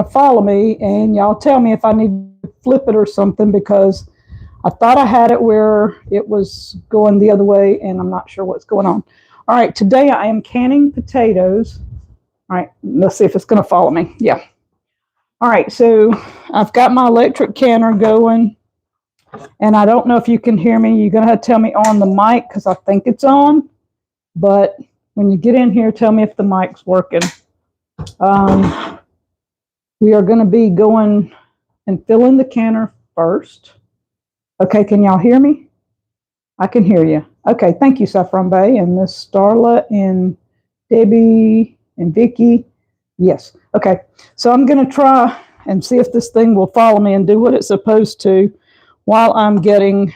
follow me, and y'all tell me if I need to flip it or something, because I thought I had it where it was going the other way, and I'm not sure what's going on. All right, today I am canning potatoes. All right, let's see if it's going to follow me. Yeah. All right, so I've got my electric canner going, and I don't know if you can hear me. You're going to have to tell me on the mic because I think it's on, but when you get in here, tell me if the mic's working. We are going to be going and filling the canner first. Okay, can y'all hear me? I can hear you. Okay, thank you, Saffron Bay and Miss Starla and Debbie and Vicky. Yes. Okay, so I'm going to try and see if this thing will follow me and do what it's supposed to while I'm getting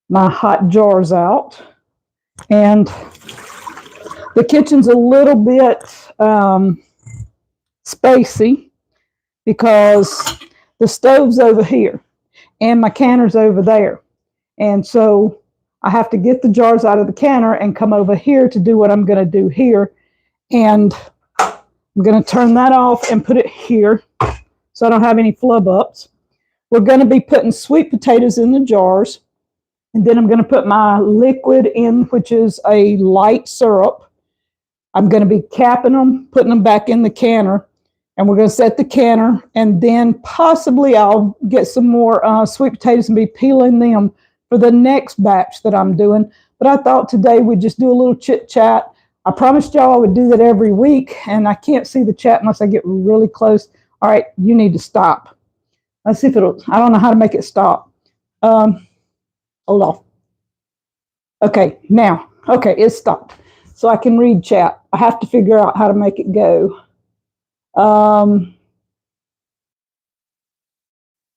my hot jars out. And the kitchen's a little bit spacey because the stove's over here and my canner's over there. And so I have to get the jars out of the canner and come over here to do what I'm going to do here. And I'm going to turn that off and put it here so I don't have any flub ups. We're going to be putting sweet potatoes in the jars. And then I'm going to put my liquid in, which is a light syrup. I'm going to be capping them, putting them back in the canner. And we're going to set the canner, and then possibly I'll get some more sweet potatoes and be peeling them for the next batch that I'm doing. But I thought today we'd just do a little chit chat. I promised y'all I would do that every week, and I can't see the chat unless I get really close. All right, you need to stop. Let's see if it'll, I don't know how to make it stop. Hold on. Okay, now, okay, it stopped. So I can read chat. I have to figure out how to make it go. Some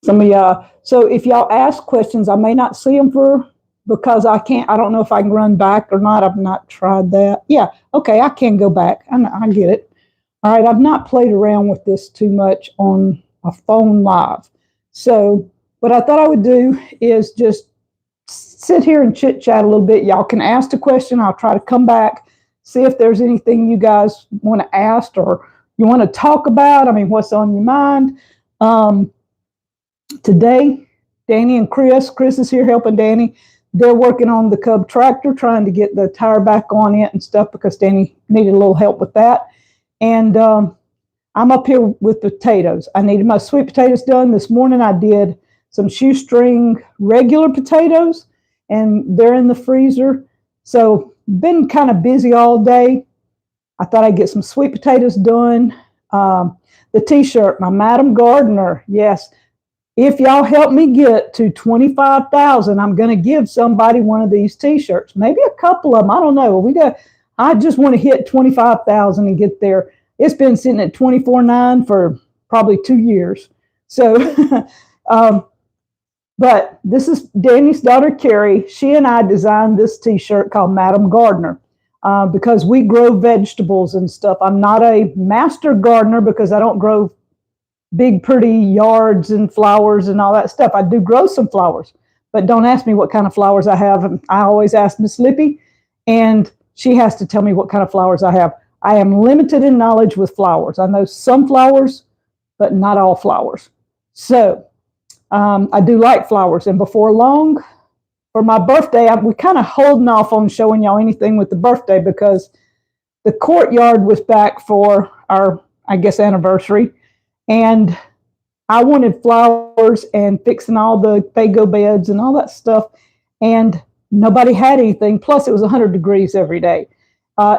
of y'all, so if y'all ask questions, I may not see them because I don't know if I can run back or not. I've not tried that. Yeah, okay, I can go back. I get it. All right, I've not played around with this too much on a phone live. So what I thought I would do is just sit here and chit chat a little bit. Y'all can ask a question. I'll try to come back, see if there's anything you guys want to ask or you want to talk about. I mean, what's on your mind? Today, Danny and Chris is here helping Danny. They're working on the Cub tractor, trying to get the tire back on it and stuff because Danny needed a little help with that. And I'm up here with potatoes. I needed my sweet potatoes done. This morning I did some shoestring regular potatoes, and they're in the freezer. So been kind of busy all day. I thought I'd get some sweet potatoes done. The t-shirt, my Madam Gardener, yes. If y'all help me get to 25,000, I'm going to give somebody one of these t-shirts. Maybe a couple of them. I don't know. I just want to hit 25,000 and get there. It's been sitting at 24.9 for probably 2 years. So, but this is Danny's daughter, Carrie. She and I designed this t-shirt called Madam Gardener. Because we grow vegetables and stuff. I'm not a master gardener because I don't grow big, pretty yards and flowers and all that stuff. I do grow some flowers, but don't ask me what kind of flowers I have. I always ask Miss Lippy, and she has to tell me what kind of flowers I have. I am limited in knowledge with flowers. I know some flowers, but not all flowers. So I do like flowers, and before long, for my birthday, we're kind of holding off on showing y'all anything with the birthday because the courtyard was back for our, I guess, anniversary. And I wanted flowers and fixing all the Vego beds and all that stuff. And nobody had anything. Plus, it was 100 degrees every day.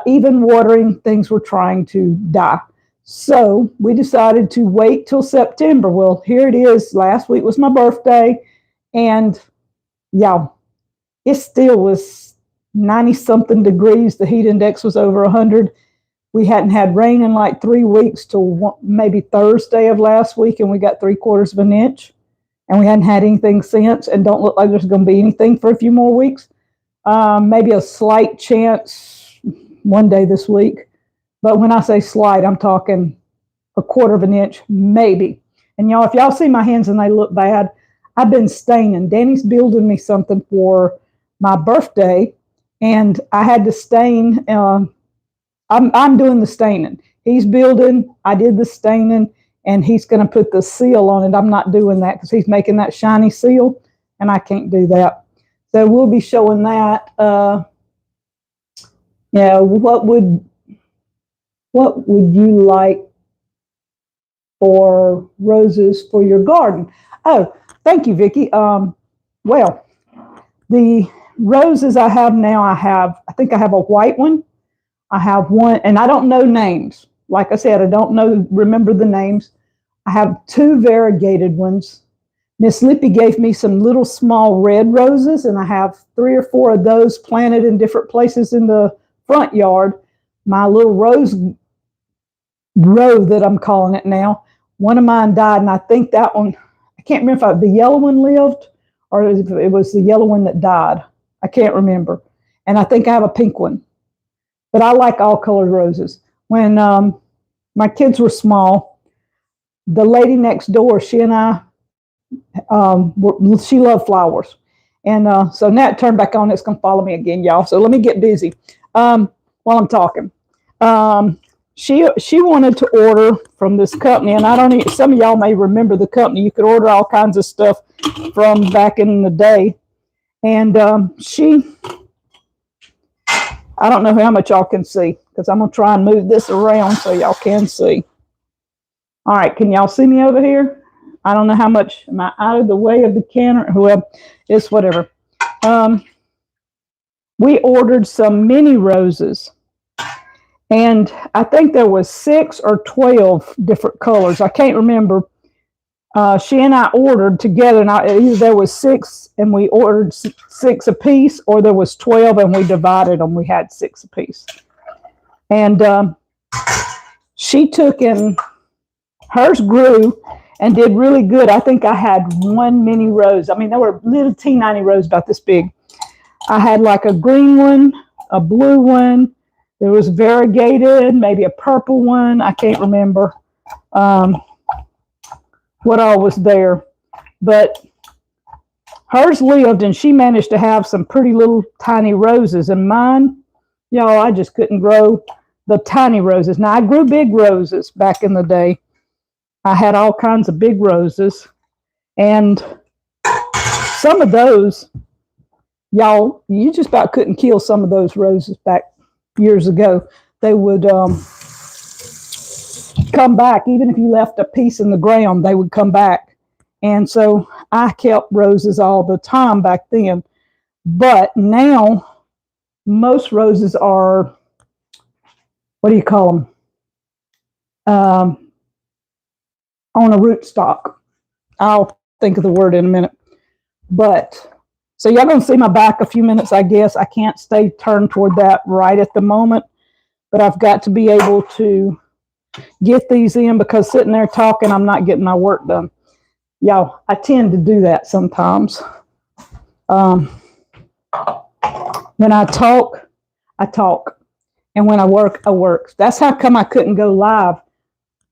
Even watering, things were trying to die. So we decided to wait till September. Well, here it is. Last week was my birthday. And y'all, it still was 90-something degrees. The heat index was over 100. We hadn't had rain in like 3 weeks till maybe Thursday of last week, and we got 3/4 of an inch. And we hadn't had anything since, and don't look like there's going to be anything for a few more weeks. Maybe a slight chance one day this week. But when I say slight, I'm talking 1/4 of an inch, maybe. And y'all, if y'all see my hands and they look bad, I've been staining. Danny's building me something for my birthday, and I had to stain. I'm doing the staining. He's building. I did the staining. and he's going to put the seal on it. I'm not doing that because he's making that shiny seal, and I can't do that. So we'll be showing that. Yeah, what would you like for roses for your garden? Oh, thank you, Vicki. Well, the roses I have now, I think I have a white one. I have one, and I don't know names. Like I said, I don't remember the names. I have two variegated ones. Miss Lippy gave me some little small red roses, and I have 3 or 4 of those planted in different places in the front yard. My little rose row that I'm calling it now, one of mine died, and I think that one, I can't remember if the yellow one lived or if it was the yellow one that died. I can't remember. And I think I have a pink one. But I like all colored roses. When my kids were small, the lady next door, she and I, she loved flowers. And so now it turned back on. It's going to follow me again, y'all. So let me get busy while I'm talking. She wanted to order from this company, and I don't even, some of y'all may remember the company. You could order all kinds of stuff from back in the day. And I don't know how much y'all can see because I'm going to try and move this around so y'all can see. All right, can y'all see me over here? I don't know how much. Am I out of the way of the camera? Well, it's whatever. We ordered some mini roses, and I think there was 6 or 12 different colors. I can't remember. She and I ordered together, and either there was 6 and we ordered 6 apiece, or there was 12 and we divided them. We had 6 apiece. And she took and hers grew and did really good. I think I had 1 mini rose. I mean, there were little teeny roses about this big. I had like a green one, a blue one. There was variegated, maybe a purple one. I can't remember what all was there. But hers lived, and she managed to have some pretty little tiny roses. And mine, y'all, I just couldn't grow the tiny roses. Now, I grew big roses back in the day. I had all kinds of big roses. And some of those, y'all, you just about couldn't kill some of those roses back years ago. They would come back. Even if you left a piece in the ground, they would come back. And so I kept roses all the time back then. But now most roses are, what do you call them? On a rootstock. I'll think of the word in a minute. But so y'all gonna see my back a few minutes, I guess. I can't stay turned toward that right at the moment, but I've got to be able to get these in because sitting there talking, I'm not getting my work done. Y'all, I tend to do that sometimes. When I talk, I talk. And when I work, I work. That's how come I couldn't go live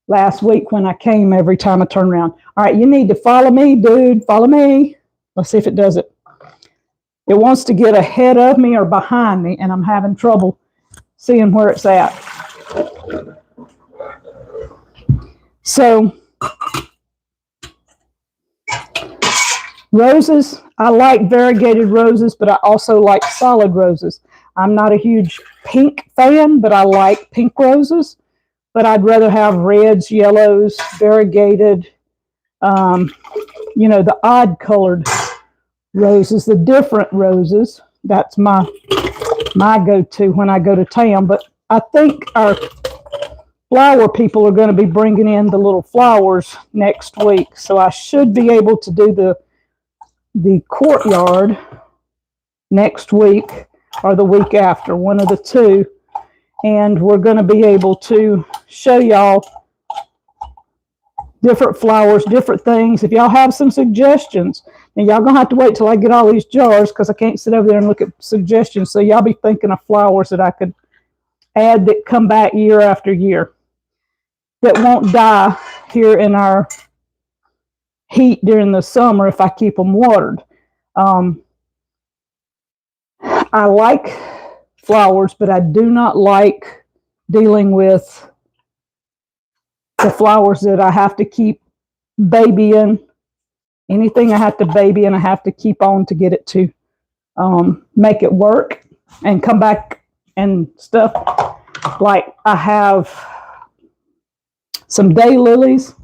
last week when I came every time I turn around. All right, you need to follow me, dude. Follow me. Let's see if it does it. It wants to get ahead of me or behind me, and I'm having trouble seeing where it's at. So, roses, I like variegated roses, but I also like solid roses. I'm not a huge pink fan, but I like pink roses. But I'd rather have reds, yellows, variegated, you know, the odd colored roses, the different roses. That's my go-to when I go to town. But I think our flower people are going to be bringing in the little flowers next week. So I should be able to do the courtyard next week or the week after, one of the two. And we're going to be able to show y'all different flowers, different things. If y'all have some suggestions, and y'all going to have to wait till I get all these jars because I can't sit over there and look at suggestions. So y'all be thinking of flowers that I could add that come back year after year that won't die here in our heat during the summer if I keep them watered. I like flowers, but I do not like dealing with the flowers that I have to keep babying. Anything I have to baby and I have to keep on to get it to make it work and come back and stuff. Like I have some daylilies.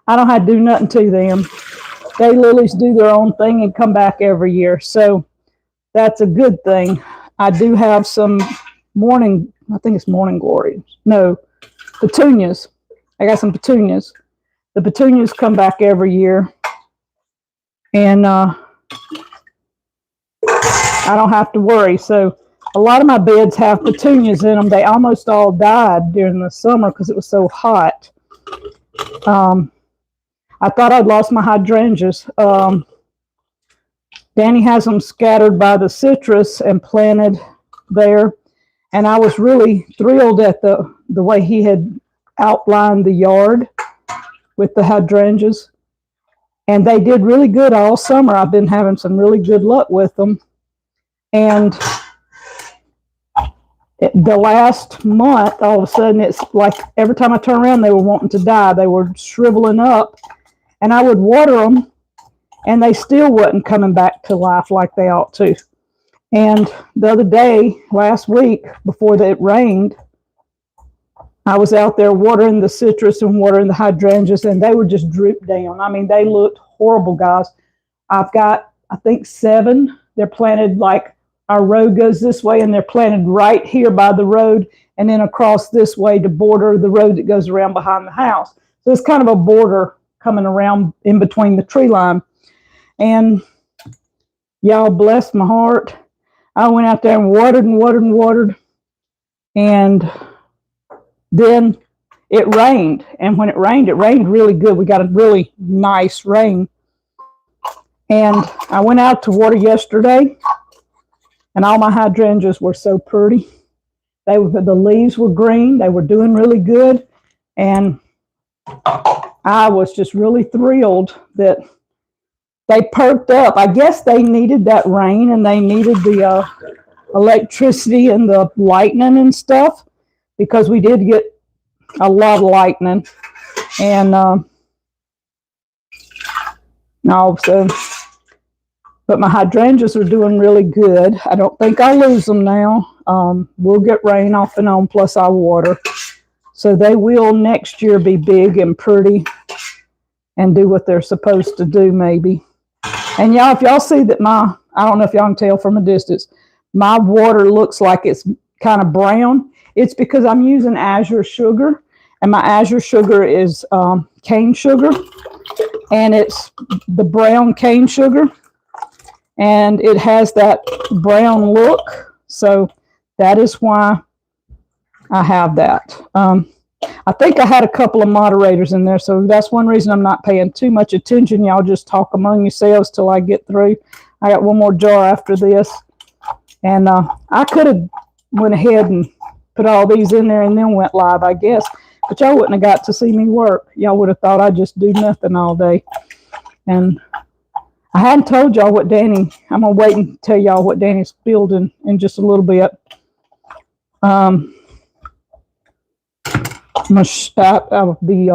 I don't have to do nothing to them. Daylilies do their own thing and come back every year. So that's a good thing. I do have some morning glories. No, petunias. I got some petunias. The petunias come back every year. And I don't have to worry. So a lot of my beds have petunias in them. They almost all died during the summer because it was so hot. I thought I'd lost my hydrangeas. Danny has them scattered by the citrus and planted there. And I was really thrilled at the way he had outlined the yard with the hydrangeas. And they did really good all summer. I've been having some really good luck with them. And the last month, all of a sudden, it's like every time I turn around, they were wanting to die. They were shriveling up. And I would water them, and they still wasn't coming back to life like they ought to. And the other day, last week, before it rained, I was out there watering the citrus and watering the hydrangeas, and they were just drooped down. I mean, they looked horrible, guys. I've got, I think, 7. They're planted like our road goes this way, and they're planted right here by the road and then across this way to border the road that goes around behind the house. So it's kind of a border coming around in between the tree line. And y'all, bless my heart, I went out there and watered and watered and watered. And then it rained. And when it rained really good. We got a really nice rain. And I went out to water yesterday, and all my hydrangeas were so pretty. The leaves were green. They were doing really good. And I was just really thrilled that they perked up. I guess they needed that rain, and they needed the electricity and the lightning and stuff, because we did get a lot of lightning. And but my hydrangeas are doing really good. I don't think I'll lose them now. We'll get rain off and on, plus our water. So they will next year be big and pretty and do what they're supposed to do, maybe. And y'all, if y'all see that I don't know if y'all can tell from a distance, my water looks like it's kind of brown. It's because I'm using azure sugar, and my azure sugar is cane sugar, and it's the brown cane sugar, and it has that brown look. So that is why I have that. I think I had a couple of moderators in there, so that's one reason I'm not paying too much attention. Y'all just talk among yourselves till I get through. I got one more jar after this, and I could have went ahead and put all these in there and then went live, I guess, but y'all wouldn't have got to see me work. Y'all would have thought I'd just do nothing all day. And I hadn't told y'all what Danny, I'm going to wait and tell y'all what Danny's building in just a little bit. I'll be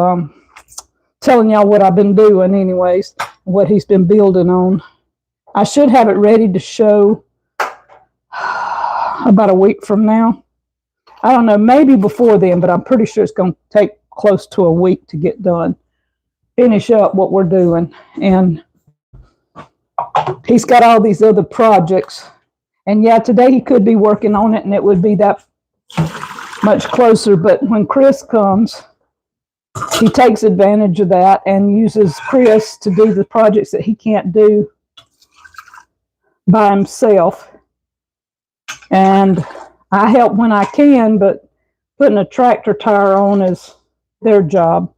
telling y'all what I've been doing anyways, what he's been building on. I should have it ready to show about a week from now. I don't know, maybe before then, but I'm pretty sure it's going to take close to a week to get done. Finish up what we're doing. And he's got all these other projects. And yeah, today he could be working on it and it would be that much closer. But when Chris comes, he takes advantage of that and uses Chris to do the projects that he can't do by himself. And I help when I can, but putting a tractor tire on is their job.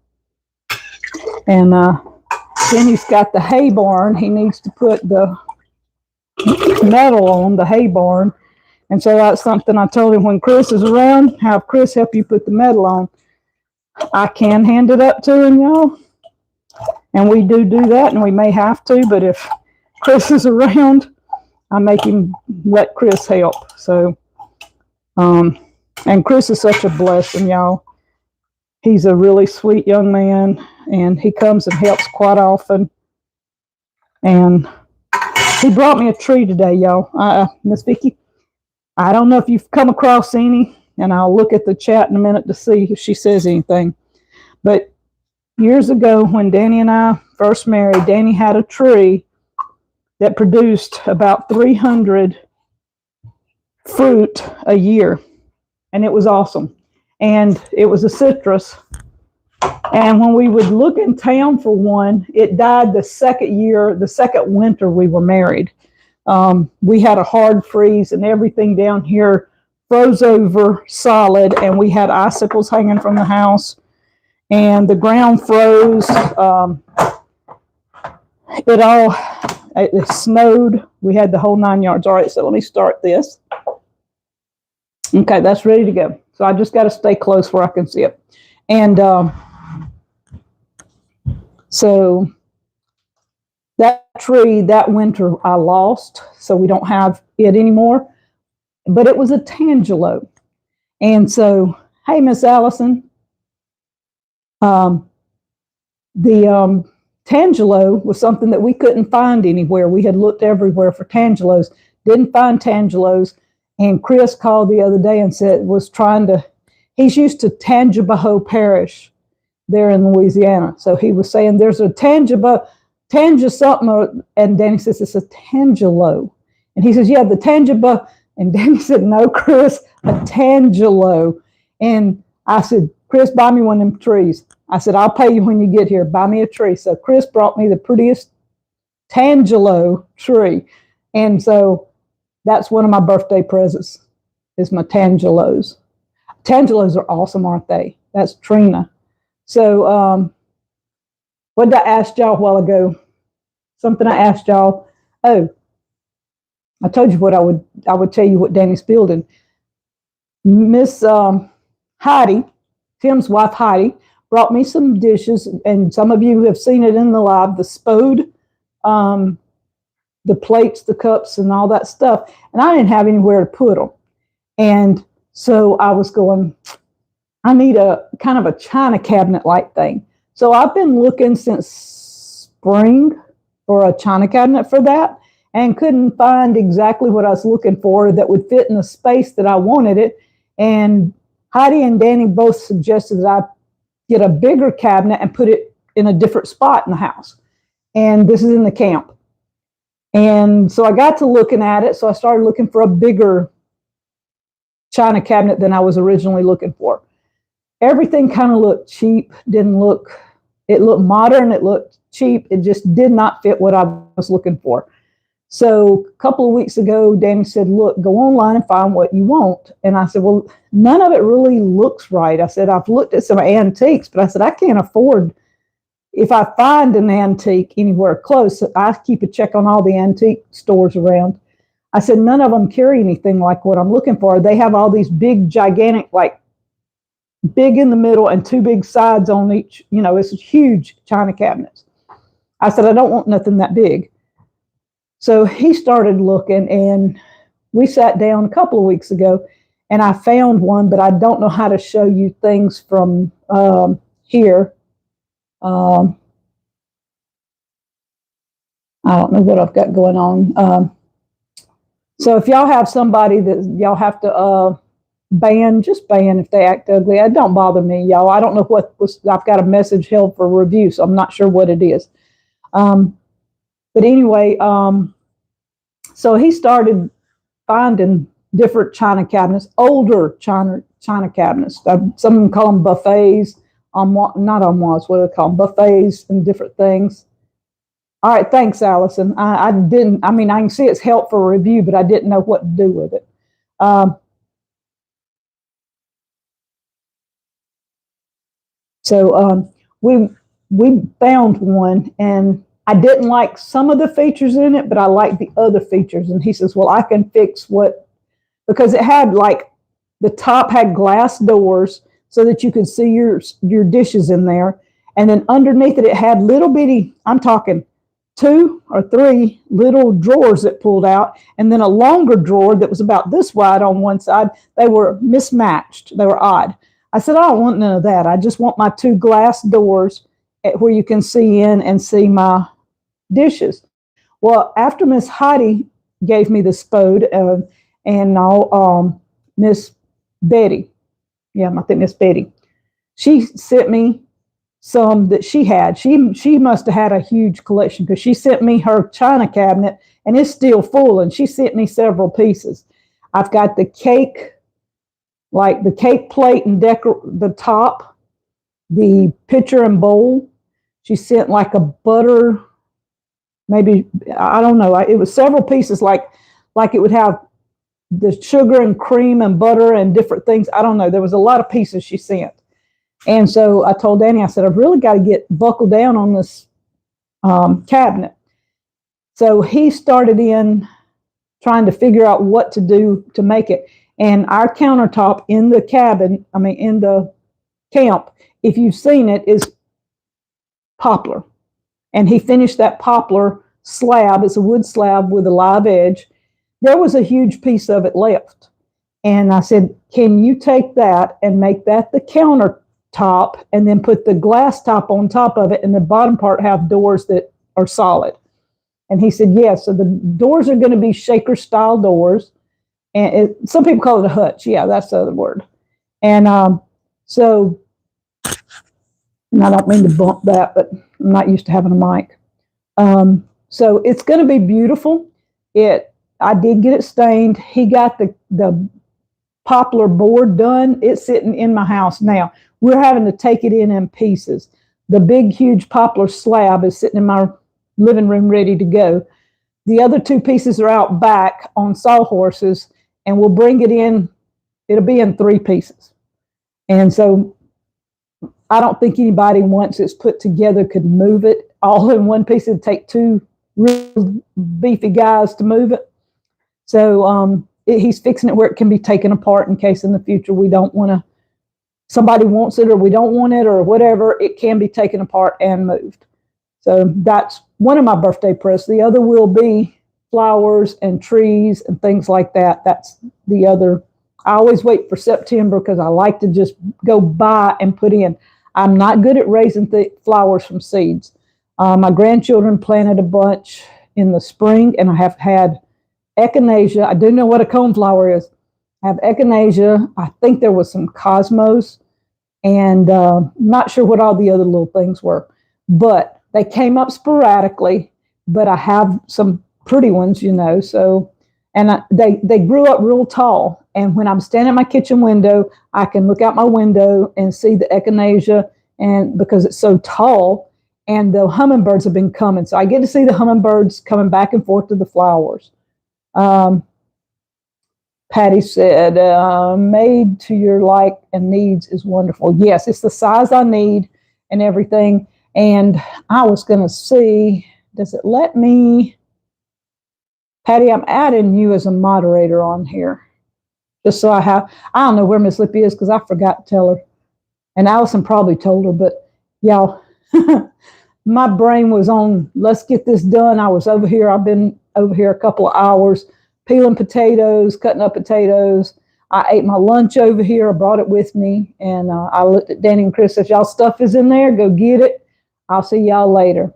And then he's got the hay barn. He needs to put the metal on the hay barn. And so that's something I told him when Chris is around, have Chris help you put the metal on. I can hand it up to him, y'all. And we do that, and we may have to, but if Chris is around, I make him let Chris help. So, and Chris is such a blessing, y'all. He's a really sweet young man, and he comes and helps quite often. And he brought me a tree today, y'all. Miss Vicki, I don't know if you've come across any, and I'll look at the chat in a minute to see if she says anything. But years ago, when Danny and I first married, Danny had a tree that produced about 300 fruit a year, and it was awesome. And it was a citrus. And when we would look in town for one, it died the second winter we were married. We had a hard freeze, and everything down here froze over solid, and we had icicles hanging from the house, and the ground froze. It snowed. We had the whole 9 yards. All right, so let me start this. Okay, that's ready to go. So I just got to stay close where I can see it. And so that tree that winter I lost, so we don't have it anymore. But it was a tangelo. And so, hey, Miss Allison, the tangelo was something that we couldn't find anywhere. We had looked everywhere for tangelos, didn't find tangelos. And Chris called the other day and said, he's used to Tangibaho Parish there in Louisiana. So he was saying there's a Tanga something, and Danny says it's a tangelo. And he says, yeah, the Tangiba. And Danny said, no, Chris, a tangelo. And I said, Chris, buy me one of them trees. I said, I'll pay you when you get here. Buy me a tree. So Chris brought me the prettiest tangelo tree. And so that's one of my birthday presents, is my tangelos. Tangelos are awesome, aren't they? That's Trina. So what did I ask y'all a while ago? Something I asked y'all. Oh, I told you what I would tell you what Danny's building. Miss Heidi, Tim's wife Heidi, brought me some dishes, and some of you have seen it in the live, the spode, the plates, the cups, and all that stuff. And I didn't have anywhere to put them. And so I was going, I need a kind of a china cabinet-like thing. So I've been looking since spring for a china cabinet for that, and couldn't find exactly what I was looking for that would fit in the space that I wanted it. And Heidi and Danny both suggested that I get a bigger cabinet and put it in a different spot in the house. And this is in the camp. And so I got to looking at it. So I started looking for a bigger china cabinet than I was originally looking for. Everything kind of looked cheap, it looked modern, it looked cheap. It just did not fit what I was looking for. So a couple of weeks ago, Danny said, look, go online and find what you want. And I said, well, none of it really looks right. I said, I've looked at some antiques, but I said, I can't afford, if I find an antique anywhere close, I keep a check on all the antique stores around. I said, none of them carry anything like what I'm looking for. They have all these big, gigantic, like big in the middle and two big sides on each, it's huge china cabinets. I said, I don't want nothing that big. So he started looking, and we sat down a couple of weeks ago, and I found one, but I don't know how to show you things from here. I don't know what I've got going on. So if y'all have somebody that y'all have to ban, just ban if they act ugly. It don't bother me, y'all. I don't know what was, I've got a message held for review, so I'm not sure what it is. But anyway, so he started finding different china cabinets, older china cabinets. Some of them call them buffets, not armoires, what do they call them? Buffets and different things. All right, thanks, Allison. I can see it's helpful review, but I didn't know what to do with it. So we found one, and I didn't like some of the features in it, but I liked the other features. And he says, well, I can fix because it had the top had glass doors so that you could see your dishes in there. And then underneath it had little bitty, I'm talking 2 or 3 little drawers that pulled out, and then a longer drawer that was about this wide on one side. They were mismatched. They were odd. I said, I don't want none of that. I just want my 2 glass doors where you can see in and see my dishes. Well, after Miss Heidi gave me the spode, and now Miss Betty, yeah, I think Miss Betty, she sent me some that she had. She must have had a huge collection because she sent me her china cabinet and it's still full, and she sent me several pieces. I've got the cake, like the cake plate and the top, the pitcher and bowl. She sent like a butter, maybe, I don't know. It was several pieces, like it would have the sugar and cream and butter and different things. I don't know. There was a lot of pieces she sent. And so I told Danny, I said, I've really got to get buckled down on this cabinet. So he started in trying to figure out what to do to make it. And our countertop in the cabin, in the camp, if you've seen it, is poplar. And he finished that poplar slab. It's a wood slab with a live edge. There was a huge piece of it left. And I said, can you take that and make that the countertop and then put the glass top on top of it, and the bottom part have doors that are solid? And he said, yes. So the doors are going to be shaker style doors. And some people call it a hutch. Yeah, that's the other word. And so, and I don't mean to bump that, but I'm not used to having a mic. So it's going to be beautiful. I did get it stained. He got the poplar board done. It's sitting in my house now. We're having to take it in pieces. The big, huge poplar slab is sitting in my living room ready to go. The other 2 pieces are out back on sawhorses, and we'll bring it in. It'll be in 3 pieces. And so I don't think anybody, once it's put together, could move it all in one piece. It'd take 2 real beefy guys to move it. So he's fixing it where it can be taken apart in case in the future we don't want to, somebody wants it or we don't want it or whatever, it can be taken apart and moved. So that's one of my birthday presents. The other will be flowers and trees and things like that. That's the other. I always wait for September because I like to just go buy and put in. I'm not good at raising flowers from seeds. My grandchildren planted a bunch in the spring, and I have had echinacea. I do know what a coneflower is. I have echinacea. I think there was some cosmos, and not sure what all the other little things were. But they came up sporadically, but I have some pretty ones, so, and they grew up real tall. And when I'm standing at my kitchen window, I can look out my window and see the echinacea, and because it's so tall, and the hummingbirds have been coming. So I get to see the hummingbirds coming back and forth to the flowers. Patty said, made to your like and needs is wonderful. Yes, it's the size I need and everything. And I was going to see, does it let me? Patty, I'm adding you as a moderator on here. Just so I don't know where Miss Lippy is because I forgot to tell her. And Allison probably told her, but y'all, my brain was on, let's get this done. I was over here. I've been over here a couple of hours peeling potatoes, cutting up potatoes. I ate my lunch over here. I brought it with me. And I looked at Danny and Chris, said, y'all stuff is in there. Go get it. I'll see y'all later.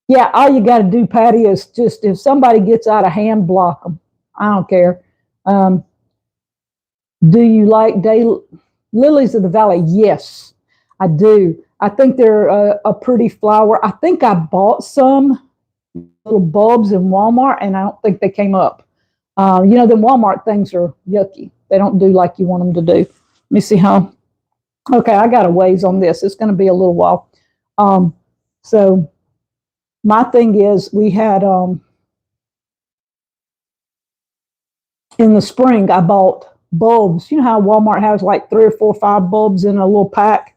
Yeah, all you got to do, Patty, is just if somebody gets out of hand, block them. I don't care. Do you like lilies of the valley? Yes, I do. I think they're a pretty flower. I think I bought some little bulbs in Walmart, and I don't think they came up. The Walmart things are yucky. They don't do like you want them to do. Let me see how. Okay, I got a ways on this. It's going to be a little while. So my thing is, we had in the spring, I bought bulbs. You know how Walmart has like 3 or 4 or 5 bulbs in a little pack?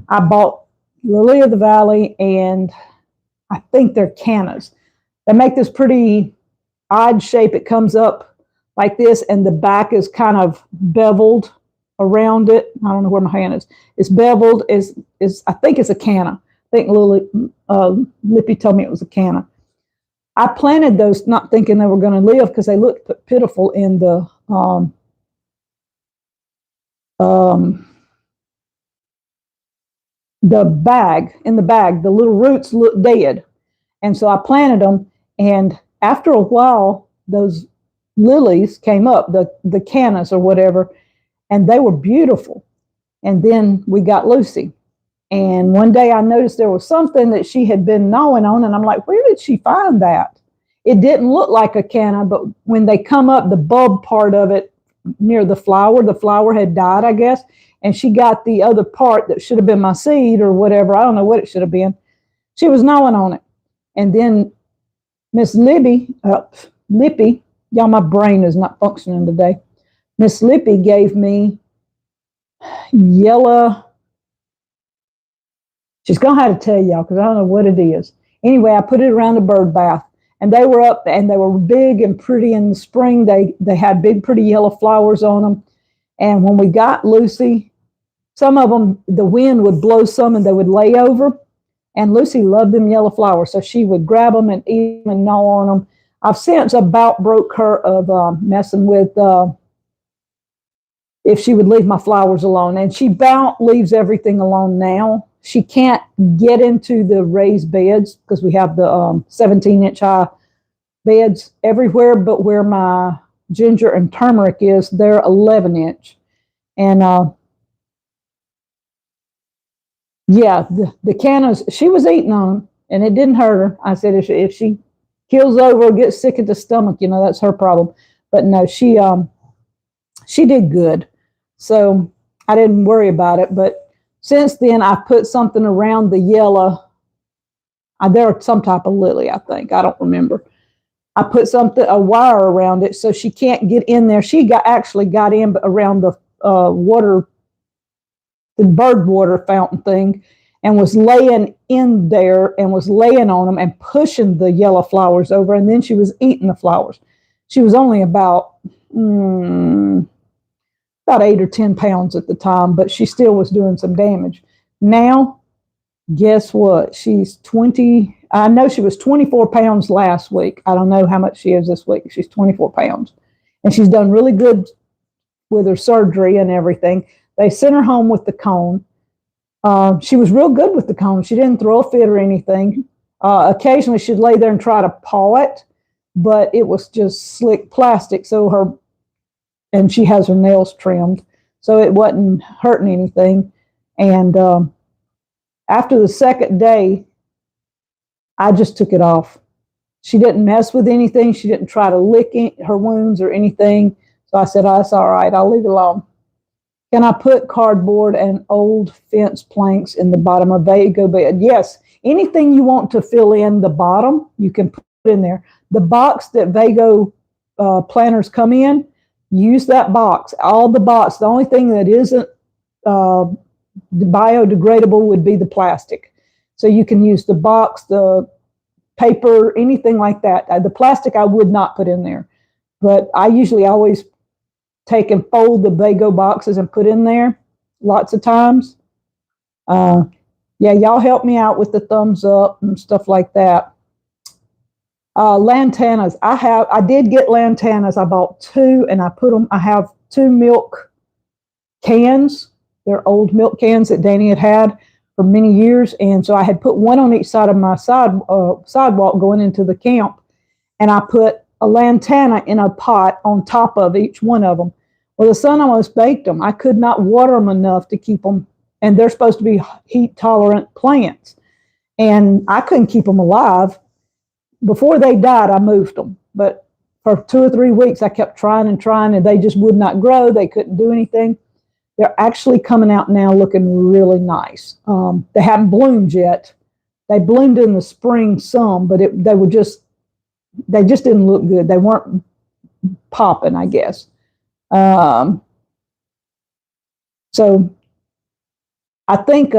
I bought Lily of the Valley, and I think they're cannas. They make this pretty odd shape. It comes up like this, and the back is kind of beveled around it. I don't know where my hand is. It's beveled. I think it's a canna. I think Lippy told me it was a canna. I planted those not thinking they were going to live because they looked pitiful in the in the bag, the little roots looked dead. And so I planted them, and after a while, those lilies came up, the cannas or whatever, and they were beautiful. And then we got Lucy. And one day I noticed there was something that she had been gnawing on, and I'm like, where did she find that? It didn't look like a canna, but when they come up, the bulb part of it near the flower had died, I guess, and she got the other part that should have been my seed or whatever. I don't know what it should have been. She was gnawing on it. And then Miss Lippy, y'all, my brain is not functioning today. Miss Lippy gave me yellow. She's going to have to tell y'all because I don't know what it is. Anyway, I put it around the bird bath, and they were up, and they were big and pretty in the spring. They had big, pretty yellow flowers on them. And when we got Lucy, some of them, the wind would blow some, and they would lay over. And Lucy loved them yellow flowers, so she would grab them and eat them and gnaw on them. I've since about broke her of messing with if she would leave my flowers alone. And she about leaves everything alone now. She can't get into the raised beds because we have the 17-inch high beds everywhere, but where my ginger and turmeric is, they're 11-inch. And yeah, the cannas, she was eating on them, and it didn't hurt her. I said, if she keels over or gets sick at the stomach, that's her problem. But no, she did good. So I didn't worry about it. But since then, I put something around the yellow. They're some type of lily, I think. I don't remember. I put a wire around it so she can't get in there. She actually got in around the bird water fountain thing, and was laying in there and was laying on them and pushing the yellow flowers over, and then she was eating the flowers. She was only about 8 or 10 pounds at the time, but she still was doing some damage. Now, guess what? She's 20. I know she was 24 pounds last week. I don't know how much she is this week. She's 24 pounds. And she's done really good with her surgery and everything. They sent her home with the cone. She was real good with the cone. She didn't throw a fit or anything. Occasionally she'd lay there and try to paw it, but it was just slick plastic. And she has her nails trimmed, so it wasn't hurting anything. And after the second day, I just took it off. She didn't mess with anything. She didn't try to lick her wounds or anything. So I said, oh, that's all right. I'll leave it alone. Can I put cardboard and old fence planks in the bottom of Vego bed? Yes. Anything you want to fill in the bottom, you can put in there. The box that Vego planters come in, use that box. All the box. The only thing that isn't biodegradable would be the plastic. So you can use the box, the paper, anything like that. The plastic I would not put in there. But I usually always take and fold the Vego boxes and put in there lots of times. Yeah, y'all help me out with the thumbs up and stuff like that. Lantanas. I did get lantanas. I bought 2 and I have 2 milk cans. They're old milk cans that Danny had for many years. And so I had put one on each side of my sidewalk going into the camp. And I put a lantana in a pot on top of each one of them. Well, the sun almost baked them. I could not water them enough to keep them, and they're supposed to be heat-tolerant plants. And I couldn't keep them alive. Before they died, I moved them. But for 2 or 3 weeks, I kept trying, and they just would not grow. They couldn't do anything. They're actually coming out now looking really nice. They haven't bloomed yet. They bloomed in the spring some, but they just didn't look good. They weren't popping, I guess. So I think,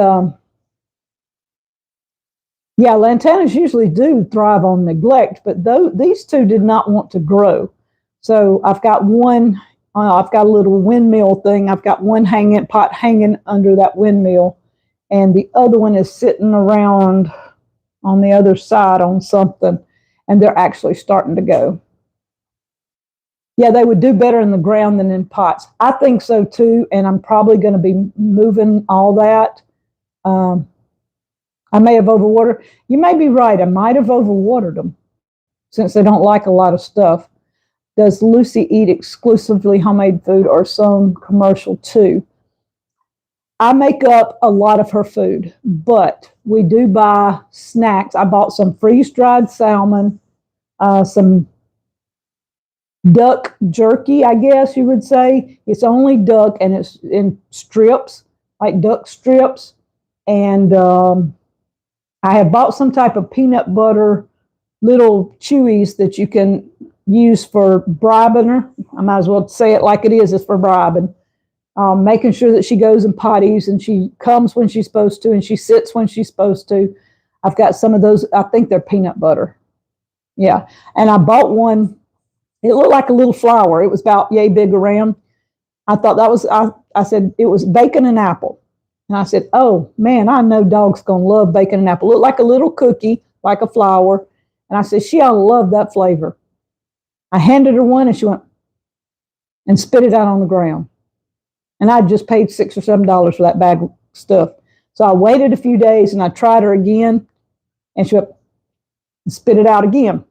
lantanas usually do thrive on neglect, but these 2 did not want to grow. So I've got one, I've got a little windmill thing. I've got one pot hanging under that windmill, and the other one is sitting around on the other side on something, and they're actually starting to go. Yeah, they would do better in the ground than in pots. I think so too, and I'm probably going to be moving all that. I may have overwatered. You may be right. I might have overwatered them since they don't like a lot of stuff. Does Lucy eat exclusively homemade food or some commercial too? I make up a lot of her food, but we do buy snacks. I bought some freeze-dried salmon, some duck jerky, I guess you would say. It's only duck, and it's in strips, like duck strips. And I have bought some type of peanut butter little chewies that you can use for bribing her. I might as well say it like it is. It's for bribing. Making sure that she goes and potties and she comes when she's supposed to and she sits when she's supposed to. I've got some of those. I think they're peanut butter. Yeah. And I bought one. It looked like a little flower. It was about yay big around. I thought that was, I said, it was bacon and apple. And I said, oh, man, I know dog's going to love bacon and apple. It looked like a little cookie, like a flower. And I said, she ought to love that flavor. I handed her one and she went and spit it out on the ground. And I just paid $6 or $7 for that bag of stuff. So I waited a few days and I tried her again and she went and spit it out again.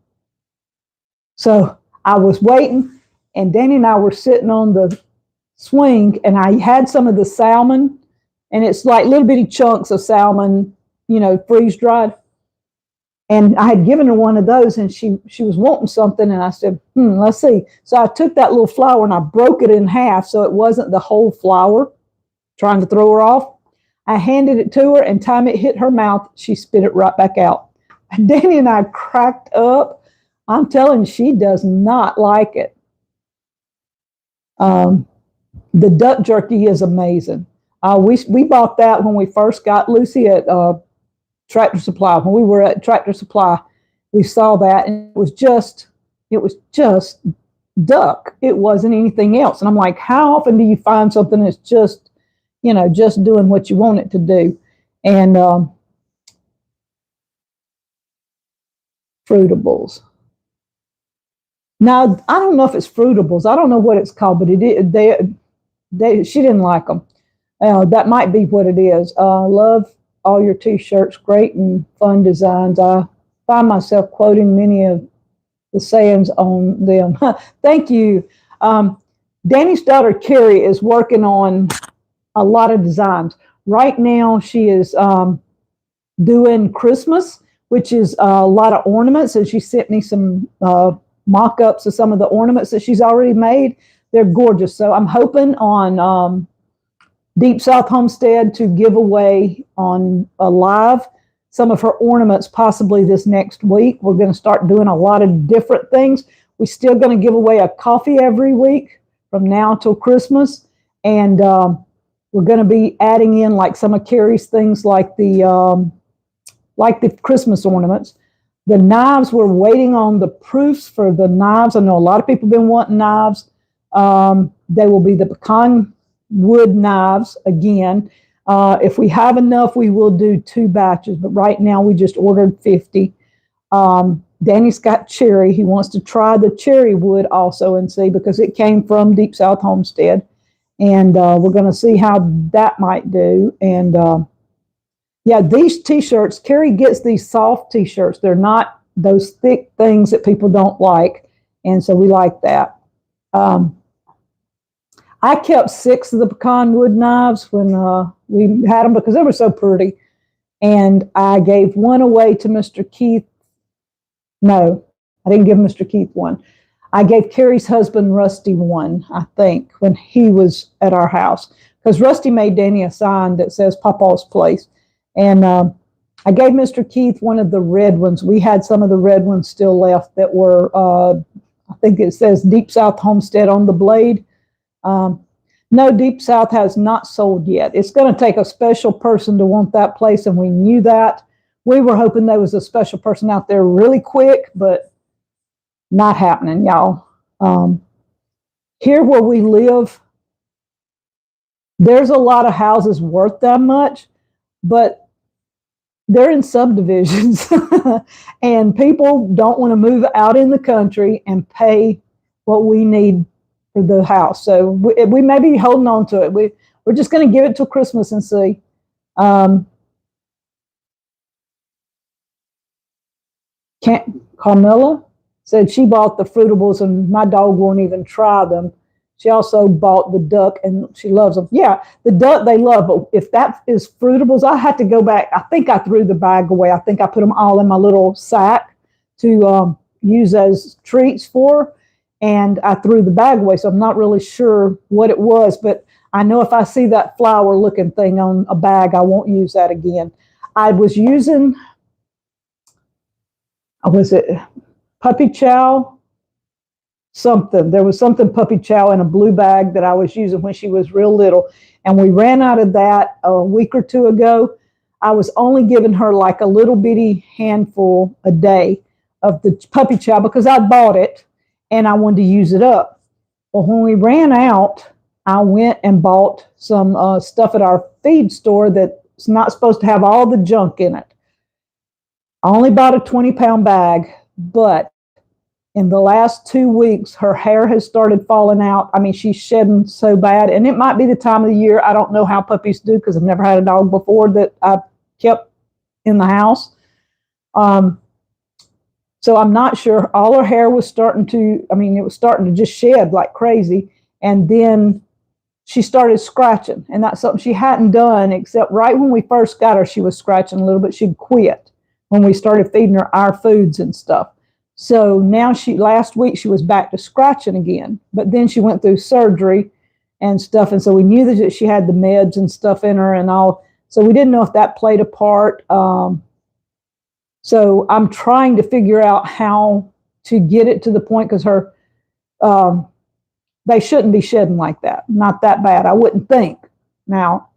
So I was waiting and Danny and I were sitting on the swing and I had some of the salmon, and it's like little bitty chunks of salmon, you know, freeze dried. And I had given her one of those and she was wanting something. And I said, let's see. So I took that little flower and I broke it in half so it wasn't the whole flower, trying to throw her off. I handed it to her, and time it hit her mouth, she spit it right back out. And Danny and I cracked up. I'm telling you, she does not like it. The duck jerky is amazing. We bought that when we first got Lucy at Tractor Supply. When we were at Tractor Supply, we saw that, and it was just duck. It wasn't anything else. And I'm like, how often do you find something that's just, you know, just doing what you want it to do? And fruitables. Now, I don't know if it's fruitables. I don't know what it's called, but she didn't like them. That might be what it is. Love all your T-shirts, great and fun designs. I find myself quoting many of the sayings on them. Thank you. Danny's daughter, Carrie, is working on a lot of designs. Right now, she is doing Christmas, which is a lot of ornaments, and she sent me some mock-ups of some of the ornaments that she's already made. They're gorgeous. So I'm hoping on Deep South Homestead to give away on a live some of her ornaments possibly this next week. We're going to start doing a lot of different things. We're still going to give away a coffee every week from now till Christmas. And we're going to be adding in like some of Carrie's things like the Christmas ornaments. The knives, we're waiting on the proofs for the knives. I know a lot of people have been wanting knives. They will be the pecan wood knives again. If we have enough, we will do 2 batches, but right now we just ordered 50. Danny's got cherry. He wants to try the cherry wood also and see, because it came from Deep South Homestead. And we're going to see how that might do. And yeah, these T-shirts, Carrie gets these soft T-shirts. They're not those thick things that people don't like. And so we like that. I kept 6 of the pecan wood knives when we had them because they were so pretty. And I gave one away to Mr. Keith. No, I didn't give Mr. Keith one. I gave Carrie's husband, Rusty, one, I think, when he was at our house. Because Rusty made Danny a sign that says Papa's Place. And I gave Mr. Keith one of the red ones. We had some of the red ones still left that were, I think it says Deep South Homestead on the blade. No, Deep South has not sold yet. It's going to take a special person to want that place, and we knew that. We were hoping there was a special person out there really quick, but not happening, y'all. Here where we live, there's a lot of houses worth that much, but they're in subdivisions, and people don't want to move out in the country and pay what we need for the house. So we may be holding on to it. We're just going to give it till Christmas and see. Carmilla said she bought the fruitables and my dog won't even try them. She also bought the duck and she loves them. Yeah, the duck they love, but if that is fruitables, I had to go back. I think I threw the bag away. I think I put them all in my little sack to use as treats for, and I threw the bag away. So I'm not really sure what it was, but I know if I see that flower looking thing on a bag, I won't use that again. I was using, was it puppy chow? Something. There was something puppy chow in a blue bag that I was using when she was real little. And we ran out of that a week or two ago. I was only giving her like a little bitty handful a day of the puppy chow because I bought it and I wanted to use it up. Well, when we ran out, I went and bought some stuff at our feed store that's not supposed to have all the junk in it. I only bought a 20-pound bag, but in the last 2 weeks, her hair has started falling out. I mean, she's shedding so bad, and it might be the time of the year. I don't know how puppies do because I've never had a dog before that I kept in the house. So I'm not sure. All her hair was starting to, I mean, it was starting to just shed like crazy. And then she started scratching, and that's something she hadn't done except right when we first got her, she was scratching a little bit. She'd quit when we started feeding her our foods and stuff. So now last week she was back to scratching again, but then she went through surgery and stuff. And so we knew that she had the meds and stuff in her and all. So we didn't know if that played a part. So I'm trying to figure out how to get it to the point because they shouldn't be shedding like that. Not that bad, I wouldn't think now,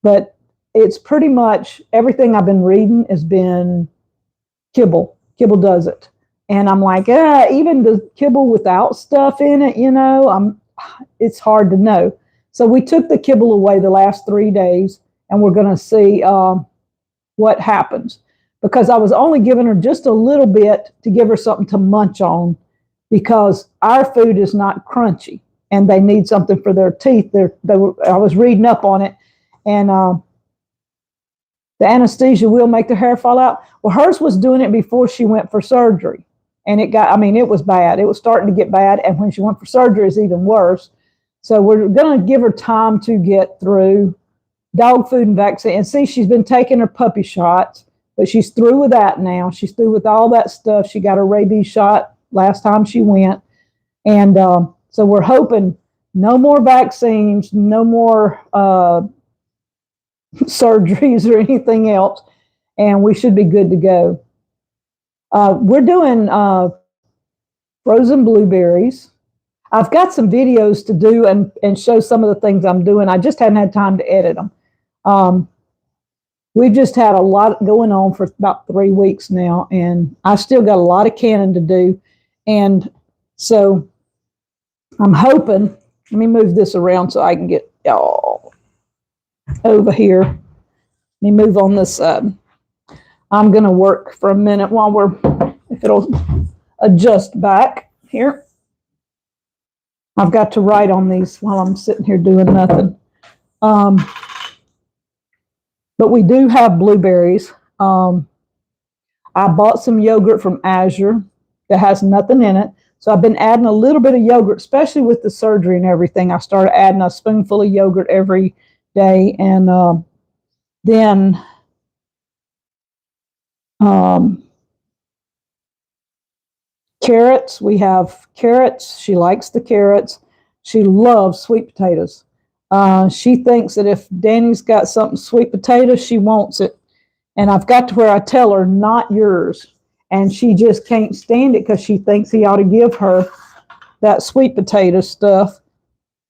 but it's pretty much everything I've been reading has been kibble. Kibble does it. And I'm like, even the kibble without stuff in it, it's hard to know. So we took the kibble away the last 3 days, and we're going to see what happens. Because I was only giving her just a little bit to give her something to munch on because our food is not crunchy, and they need something for their teeth. I was reading up on it, and the anesthesia will make their hair fall out. Well, hers was doing it before she went for surgery. And it was bad. It was starting to get bad. And when she went for surgery, it's even worse. So we're going to give her time to get through dog food and vaccine. And see, she's been taking her puppy shots, but she's through with that now. She's through with all that stuff. She got her rabies shot last time she went. And so we're hoping no more vaccines, no more surgeries or anything else. And we should be good to go. We're doing frozen blueberries. I've got some videos to do and show some of the things I'm doing. I just haven't had time to edit them. We've just had a lot going on for about 3 weeks now, and I still got a lot of canning to do. And so I'm hoping, let me move this around so I can get y'all over here. Let me move on this side. I'm going to work for a minute while if it'll adjust back here. I've got to write on these while I'm sitting here doing nothing. But we do have blueberries. I bought some yogurt from Azure that has nothing in it. So I've been adding a little bit of yogurt, especially with the surgery and everything. I started adding a spoonful of yogurt every day. And then carrots. We have carrots. She likes the carrots. She loves sweet potatoes. She thinks that if Danny's got something sweet potato, she wants it. And I've got to where I tell her, not yours. And she just can't stand it because she thinks he ought to give her that sweet potato stuff.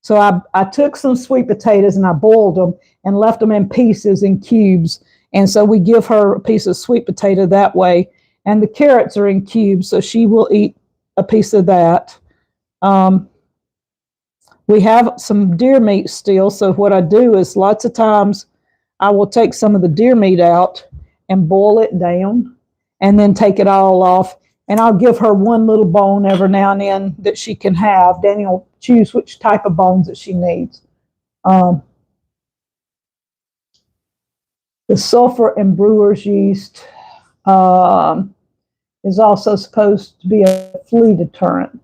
So I took some sweet potatoes and I boiled them and left them in pieces, in cubes. And so we give her a piece of sweet potato that way. And the carrots are in cubes, so she will eat a piece of that. We have some deer meat still, so what I do is lots of times I will take some of the deer meat out and boil it down and then take it all off. And I'll give her one little bone every now and then that she can have. Danny will choose which type of bones that she needs. The sulfur and brewer's yeast. is also supposed to be a flea deterrent.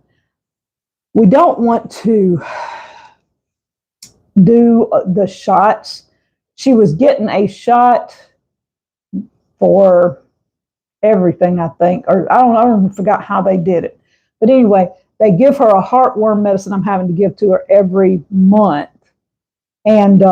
We don't want to do the shots. She was getting a shot for everything, I think, or I don't forgot how they did it. But anyway, they give her a heartworm medicine I'm having to give to her every month. And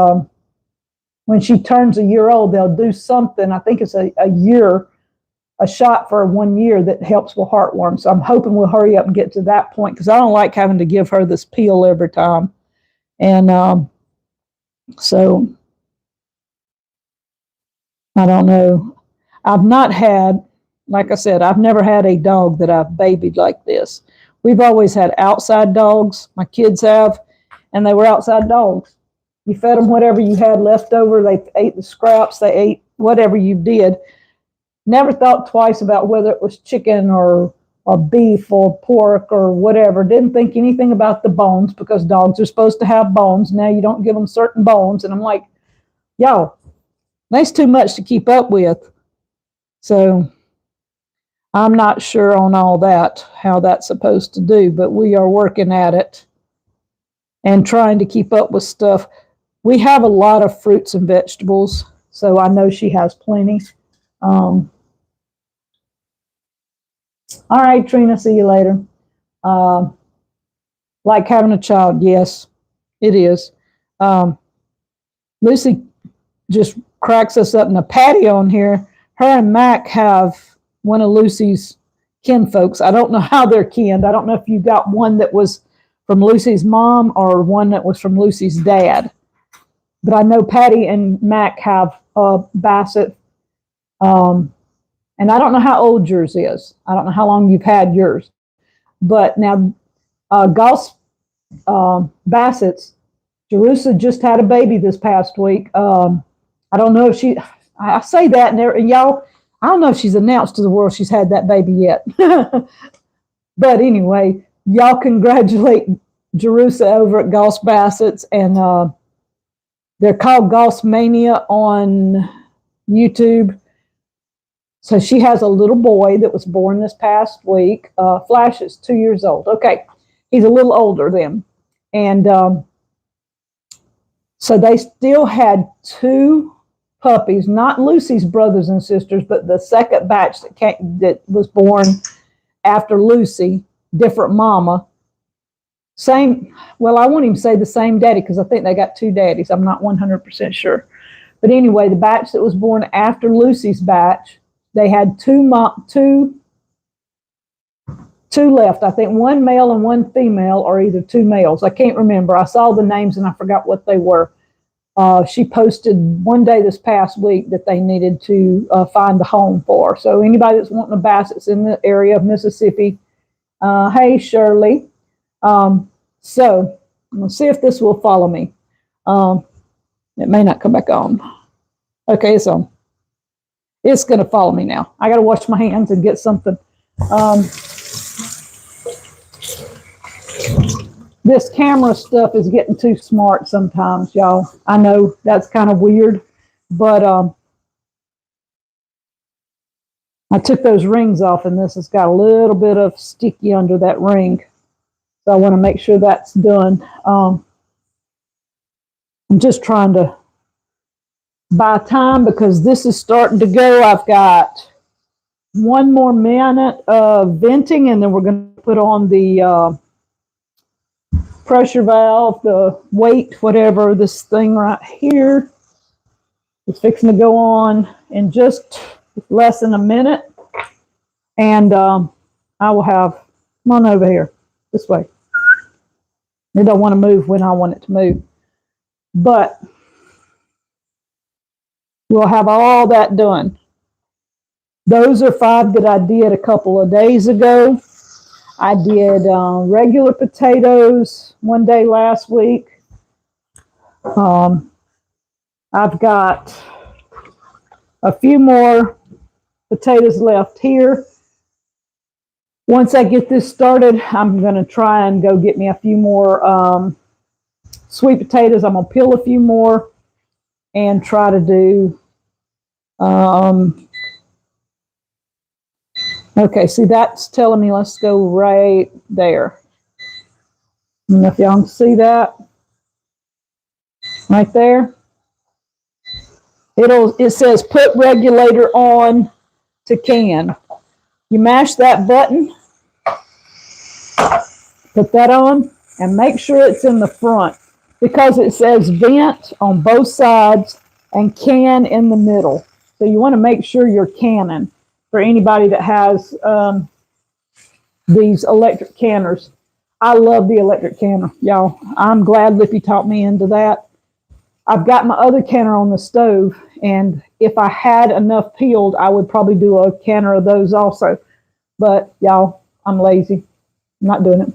when she turns a year old, they'll do something. I think it's a shot for 1 year that helps with heartworm. So I'm hoping we'll hurry up and get to that point, because I don't like having to give her this pill every time. And so I don't know. I've not had, like I said, I've never had a dog that I've babied like this. We've always had outside dogs. My kids have, and they were outside dogs. You fed them whatever you had left over. They ate the scraps. They ate whatever you did. Never thought twice about whether it was chicken or beef or pork or whatever. Didn't think anything about the bones, because dogs are supposed to have bones. Now you don't give them certain bones. And I'm like, yo, that's too much to keep up with. So I'm not sure on all that, how that's supposed to do, but we are working at it and trying to keep up with stuff. We have a lot of fruits and vegetables, so I know she has plenty. All right, Trina, see you later. Like having a child, yes, it is. Lucy just cracks us up in a patio on here. Her and Mac have one of Lucy's kin folks. I don't know how they're kinned. I don't know if you got one that was from Lucy's mom or one that was from Lucy's dad. But I know Patty and Mac have Basset. And I don't know how old yours is. I don't know how long you've had yours. But now, Bassett's, Jerusha just had a baby this past week. I don't know if I say that, and y'all, I don't know if she's announced to the world she's had that baby yet. But anyway, y'all congratulate Jerusha over at Goss Bassett's, and they're called Goss Mania on YouTube. So she has a little boy that was born this past week. Flash is 2 years old. Okay, he's a little older then. And so they still had 2 puppies, not Lucy's brothers and sisters, but the second batch that was born after Lucy, different mama. Same, well, I won't even say the same daddy, because I think they got 2 daddies. I'm not 100% sure. But anyway, the batch that was born after Lucy's batch, they had 2 left. I think 1 male and 1 female, or either 2 males. I can't remember. I saw the names and I forgot what they were. She posted one day this past week that they needed to find a home for. So anybody that's wanting a Bassett's in the area of Mississippi, hey, Shirley. So I'm going to see if this will follow me. It may not come back on. Okay, it's on. It's going to follow me now. I got to wash my hands and get something. This camera stuff is getting too smart sometimes, y'all. I know that's kind of weird, but I took those rings off, and this has got a little bit of sticky under that ring. So I want to make sure that's done. I'm just trying to buy time, because this is starting to go. I've got 1 more minute of venting, and then we're going to put on the pressure valve, the weight, whatever, this thing right here. It's fixing to go on in just less than a minute. And I will have, come on over here, this way. It don't want to move when I want it to move. But we'll have all that done. Those are 5 that I did a couple of days ago. I did regular potatoes one day last week. I've got a few more potatoes left here. Once I get this started, I'm going to try and go get me a few more sweet potatoes. I'm going to peel a few more and try to do Okay, see, that's telling me let's go right there. I don't know if y'all can see that. Right there. It says put regulator on to can. You mash that button, put that on, and make sure it's in the front because it says vent on both sides and can in the middle. So you want to make sure you're canning for anybody that has these electric canners. I love the electric canner, y'all. I'm glad Lippy taught me into that. I've got my other canner on the stove, and if I had enough peeled, I would probably do a canner of those also. But y'all, I'm lazy. I'm not doing it.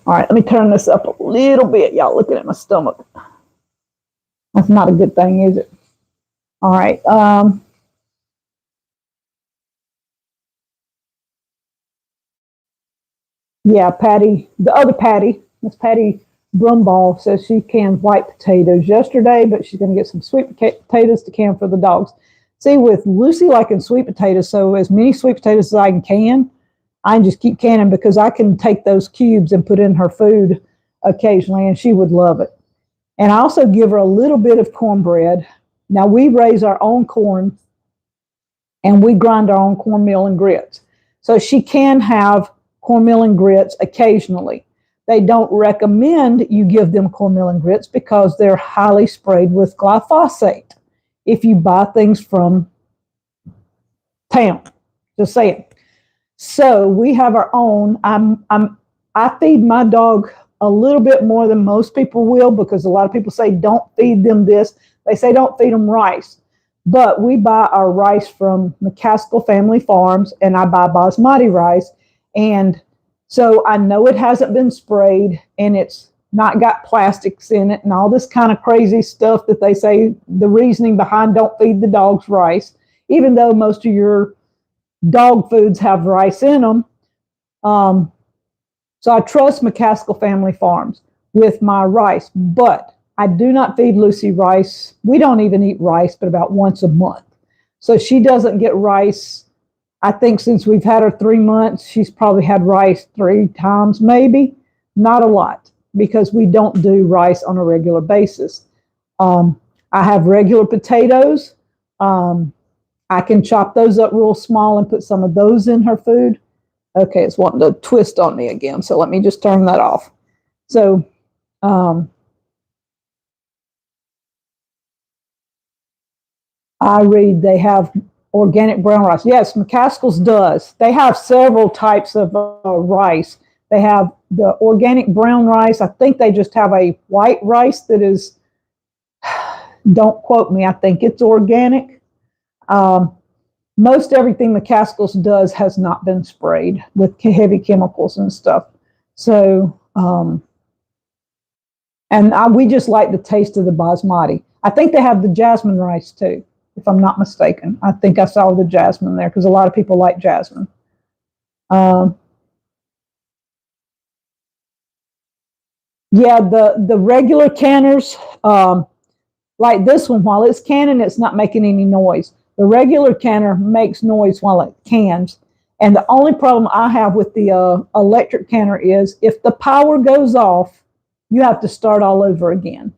All right, let me turn this up a little bit. Y'all looking at my stomach. That's not a good thing, is it? All right. Yeah, Patty, the other Patty, Miss Patty Brumball says she canned white potatoes yesterday, but she's going to get some sweet potatoes to can for the dogs. See, with Lucy liking sweet potatoes, so as many sweet potatoes as I can, I can just keep canning because I can take those cubes and put in her food occasionally, and she would love it. And I also give her a little bit of cornbread. Now, we raise our own corn, and we grind our own cornmeal and grits. So she can have cornmeal and grits occasionally. They don't recommend you give them cornmeal and grits because they're highly sprayed with glyphosate if you buy things from town. Just saying. So we have our own. I feed my dog a little bit more than most people will because a lot of people say don't feed them this. They say don't feed them rice. But we buy our rice from McCaskill Family Farms, and I buy basmati rice. And so I know it hasn't been sprayed, and it's not got plastics in it and all this kind of crazy stuff that they say the reasoning behind don't feed the dogs rice, even though most of your dog foods have rice in them. So I trust McCaskill Family Farms with my rice, but I do not feed Lucy rice. We don't even eat rice, but about once a month. So she doesn't get rice. I think since we've had her 3 months, she's probably had rice 3 times, maybe. Not a lot, because we don't do rice on a regular basis. I have regular potatoes. I can chop those up real small and put some of those in her food. Okay, it's wanting to twist on me again, so let me just turn that off. So, I read they have organic brown rice. Yes, McCaskill's does. They have several types of rice. They have the organic brown rice. I think they just have a white rice that is, don't quote me, I think it's organic. Most everything McCaskill's does has not been sprayed with heavy chemicals and stuff. So, we just like the taste of the basmati. I think they have the jasmine rice too, if I'm not mistaken. I think I saw the jasmine there because a lot of people like jasmine. Yeah, the regular canners, like this one, while it's canning, it's not making any noise. The regular canner makes noise while it cans. And the only problem I have with the electric canner is if the power goes off, you have to start all over again.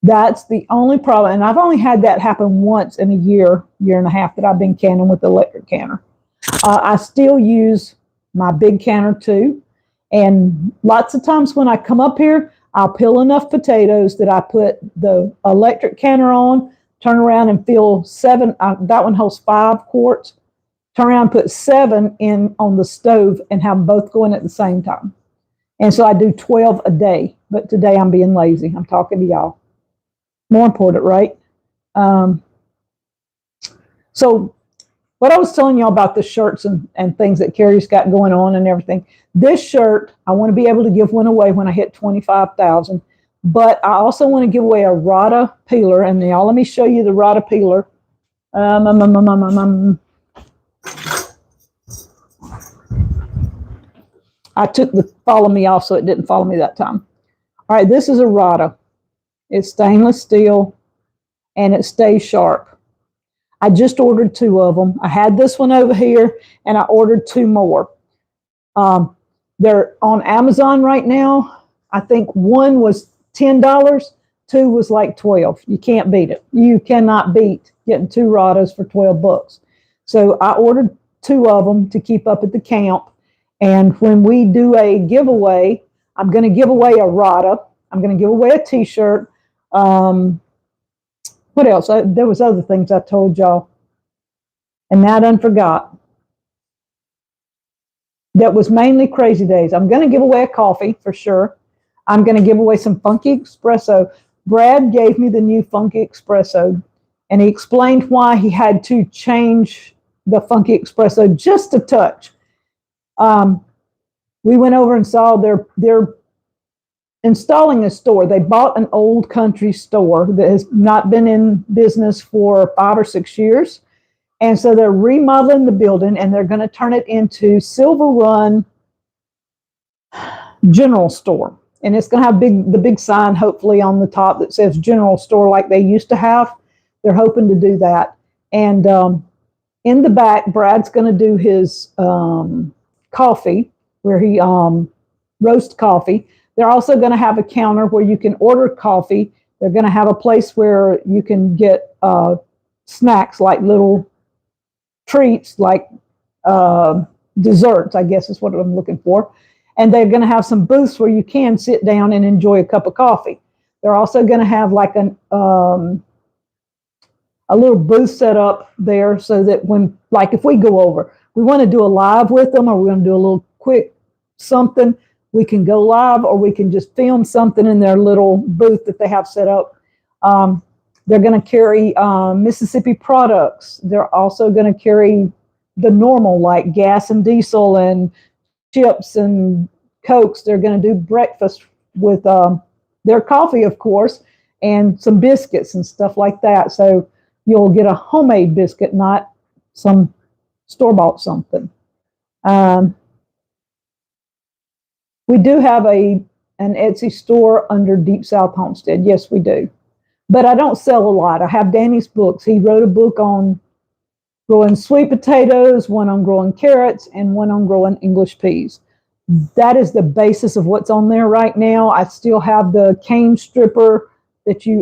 That's the only problem. And I've only had that happen once in a year and a half that I've been canning with the electric canner. I still use my big canner too. And lots of times when I come up here, I'll peel enough potatoes that I put the electric canner on, turn around and fill 7. That one holds 5 quarts. Turn around, put 7 in on the stove and have them both going at the same time. And so I do 12 a day. But today I'm being lazy. I'm talking to y'all. More important, right? So what I was telling y'all about the shirts and things that Carrie's got going on and everything. This shirt, I want to be able to give one away when I hit 25,000. But I also want to give away a Rada peeler. And y'all, let me show you the Rada peeler. I took the follow me off so it didn't follow me that time. All right, this is a Rada. It's stainless steel and it stays sharp. I just ordered 2 of them. I had this one over here, and I ordered 2 more. They're on Amazon right now. I think one was $10, 2 was like 12. You can't beat it. You cannot beat getting 2 Radas for $12. So I ordered 2 of them to keep up at the camp. And when we do a giveaway, I'm going to give away a Rada. I'm going to give away a T-shirt. What else? There was other things I told y'all. And now I done forgot. That was mainly Crazy Days. I'm going to give away a coffee for sure. I'm going to give away some Funky Espresso. Brad gave me the new Funky Espresso, and he explained why he had to change the Funky Espresso just a touch. We went over and saw they're installing a store. They bought an old country store that has not been in business for 5 or 6 years. And so they're remodeling the building, and they're going to turn it into Silver Run General Store. And it's going to have the big sign, hopefully, on the top that says General Store like they used to have. They're hoping to do that. And in the back, Brad's going to do his coffee, where he roasts coffee. They're also going to have a counter where you can order coffee. They're going to have a place where you can get snacks, like little treats, like desserts, I guess is what I'm looking for. And they're going to have some booths where you can sit down and enjoy a cup of coffee. They're also going to have like a little booth set up there so that when, like if we go over, we want to do a live with them, or we're going to do a little quick something, we can go live, or we can just film something in their little booth that they have set up. They're going to carry Mississippi products. They're also going to carry the normal, like gas and diesel and chips and Cokes. They're going to do breakfast with their coffee, of course, and some biscuits and stuff like that. So you'll get a homemade biscuit, not some store-bought something. We do have an Etsy store under Deep South Homestead. Yes, we do. But I don't sell a lot. I have Danny's books. He wrote a book on growing sweet potatoes, one on growing carrots, and one on growing English peas. That is the basis of what's on there right now. I still have the cane stripper that you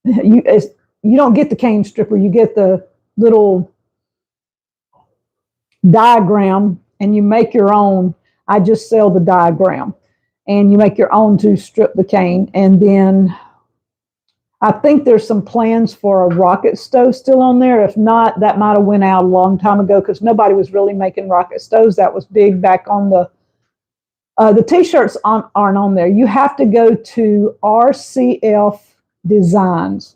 don't get the cane stripper. You get the little diagram, and you make your own. I just sell the diagram, and you make your own to strip the cane. And then I think there's some plans for a rocket stove still on there. If not, that might have went out a long time ago because nobody was really making rocket stoves. That was big back on the T-shirts aren't on there. You have to go to RCF Designs.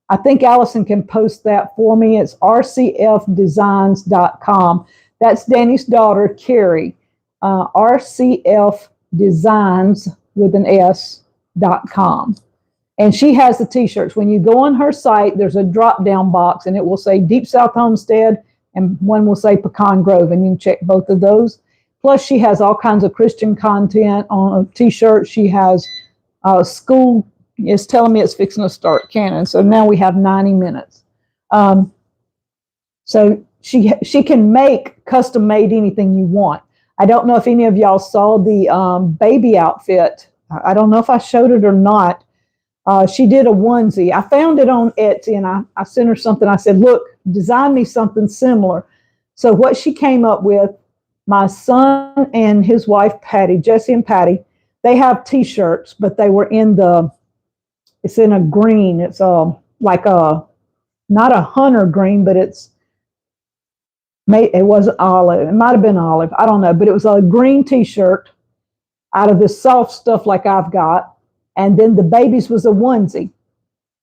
I think Allison can post that for me. It's rcfdesigns.com. That's Danny's daughter, Carrie. RCFdesigns with an S.com. And she has the T-shirts. When you go on her site, there's a drop-down box, and it will say Deep South Homestead, and one will say Pecan Grove, and you can check both of those. Plus, she has all kinds of Christian content on a T-shirt. She has school is telling me it's fixing to start canning, so now we have 90 minutes. So she can make custom-made anything you want. I don't know if any of y'all saw the baby outfit. I don't know if I showed it or not. She did a onesie. I found it on Etsy, and I sent her something. I said, look, design me something similar. So what she came up with, my son and his wife, Patty, Jesse and Patty, they have T-shirts, but they were it's in a green. It's like not a hunter green, but it was olive. It might have been olive. I don't know, but it was a green T-shirt out of this soft stuff like I've got. And then the baby's was a onesie.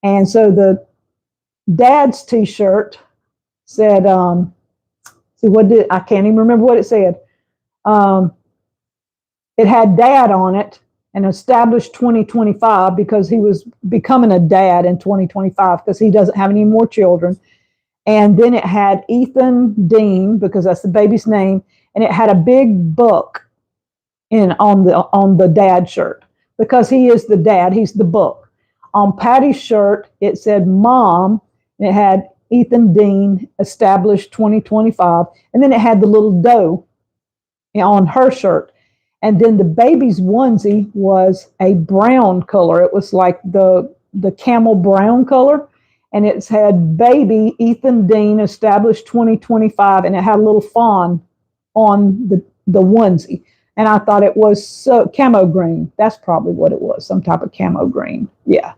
And so the dad's T-shirt said, I can't even remember what it said. It had dad on it and established 2025 because he was becoming a dad in 2025 because he doesn't have any more children. And then it had Ethan Dean because that's the baby's name. And it had a big buck on the dad shirt. Because he is the dad, he's the book. On Patty's shirt, it said mom, and it had Ethan Dean, established 2025. And then it had the little doe on her shirt. And then the baby's onesie was a brown color. It was like the camel brown color. And it's had baby Ethan Dean, established 2025. And it had a little fawn on the onesie. And I thought it was so camo green. That's probably what it was, some type of camo green. Yeah.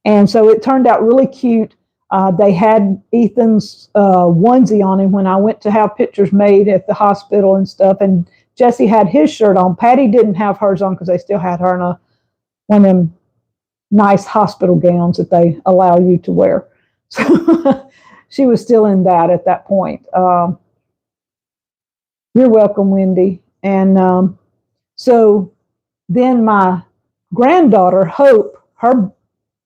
And so it turned out really cute. They had Ethan's onesie on him when I went to have pictures made at the hospital and stuff. And Jesse had his shirt on. Patty didn't have hers on because they still had her in one of them nice hospital gowns that they allow you to wear. So she was still in that at that point. You're welcome, Wendy. And so then my granddaughter, Hope, her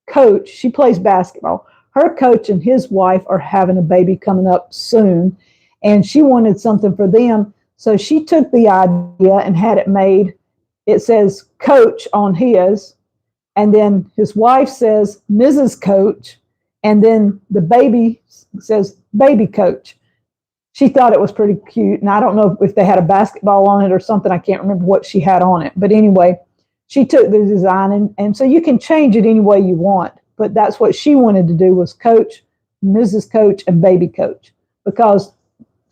coach, she plays basketball. Her coach and his wife are having a baby coming up soon, and she wanted something for them. So she took the idea and had it made. It says Coach on his, and then his wife says Mrs. Coach, and then the baby says Baby Coach. She thought it was pretty cute, and I don't know if they had a basketball on it or something. I can't remember what she had on it. But anyway, she took the design, and so you can change it any way you want. But that's what she wanted to do, was Coach, Mrs. Coach, and Baby Coach, because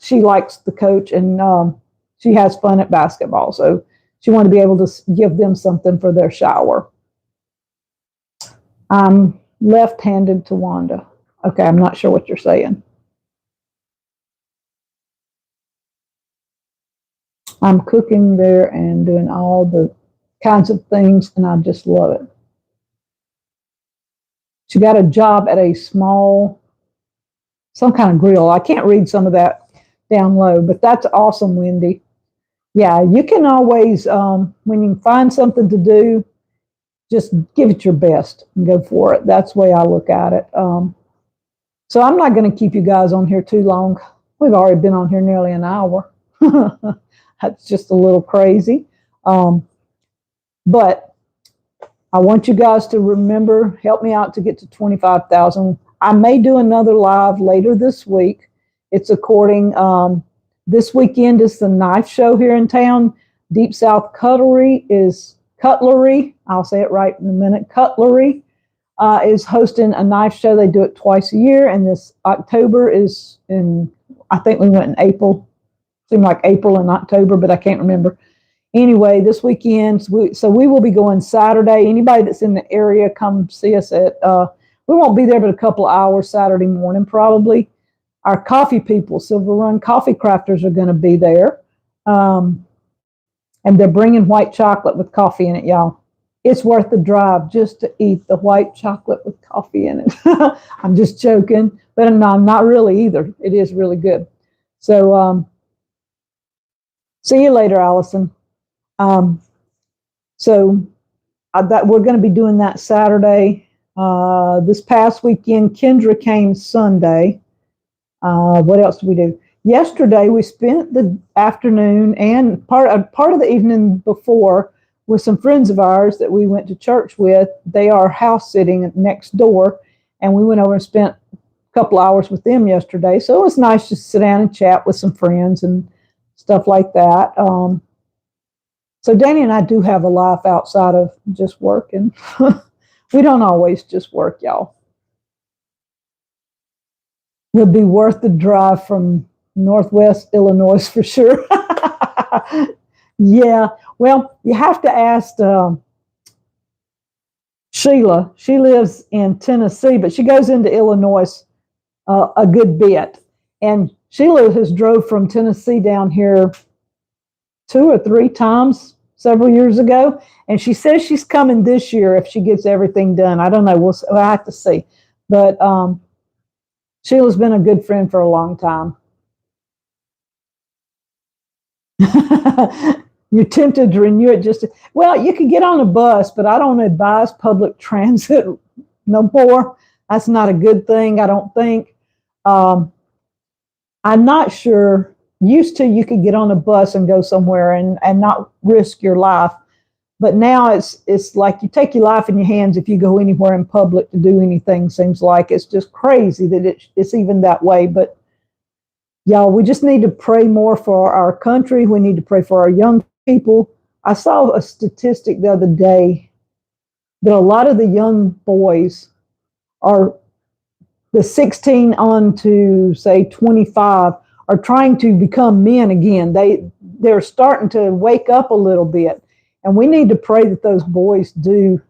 she likes the coach and she has fun at basketball. So she wanted to be able to give them something for their shower. I'm left-handed to Wanda. Okay, I'm not sure what you're saying. I'm cooking there and doing all the kinds of things, and I just love it. She got a job at a some kind of grill. I can't read some of that down low, but that's awesome, Wendy. Yeah, you can always, when you find something to do, just give it your best and go for it. That's the way I look at it. So I'm not going to keep you guys on here too long. We've already been on here nearly an hour. That's just a little crazy. But I want you guys to remember, help me out to get to 25,000. I may do another live later this week. It's according, this weekend is the knife show here in town. Deep South Cutlery, I'll say it right in a minute, Cutlery is hosting a knife show. They do it twice a year, and this October is I think we went in April. Seemed like April and October, but I can't remember. Anyway, this weekend, so we will be going Saturday. Anybody that's in the area, come see us at, we won't be there but a couple of hours Saturday morning probably. Our coffee people, Silver Run Coffee Crafters, are going to be there. And they're bringing white chocolate with coffee in it, y'all. It's worth the drive just to eat the white chocolate with coffee in it. I'm just joking, but no, not really either. It is really good. So see you later, Allison. So that we're going to be doing that Saturday. This past weekend, Kendra came Sunday. What else did we do? Yesterday, we spent the afternoon and part of the evening before with some friends of ours that we went to church with. They are house sitting next door, and we went over and spent a couple hours with them yesterday. So it was nice just to sit down and chat with some friends and stuff like that. So Danny and I do have a life outside of just working. We don't always just work, y'all. Would be worth the drive from Northwest Illinois for sure. Yeah, well, you have to ask Sheila. She lives in Tennessee, but she goes into Illinois a good bit. And Sheila has drove from Tennessee down here 2 or 3 times several years ago, and she says she's coming this year if she gets everything done. I don't know. We'll have to see. But Sheila's been a good friend for a long time. You're tempted to renew it well, you could get on a bus, but I don't advise public transit no more. That's not a good thing, I don't think. I'm not sure. Used to, you could get on a bus and go somewhere and not risk your life. But now it's like you take your life in your hands if you go anywhere in public to do anything. Seems like it's just crazy that it's even that way. But y'all, we just need to pray more for our country. We need to pray for our young people. I saw a statistic the other day that a lot of the young boys are the 16 on to say 25 are trying to become men again. They're starting to wake up a little bit, and we need to pray that those boys do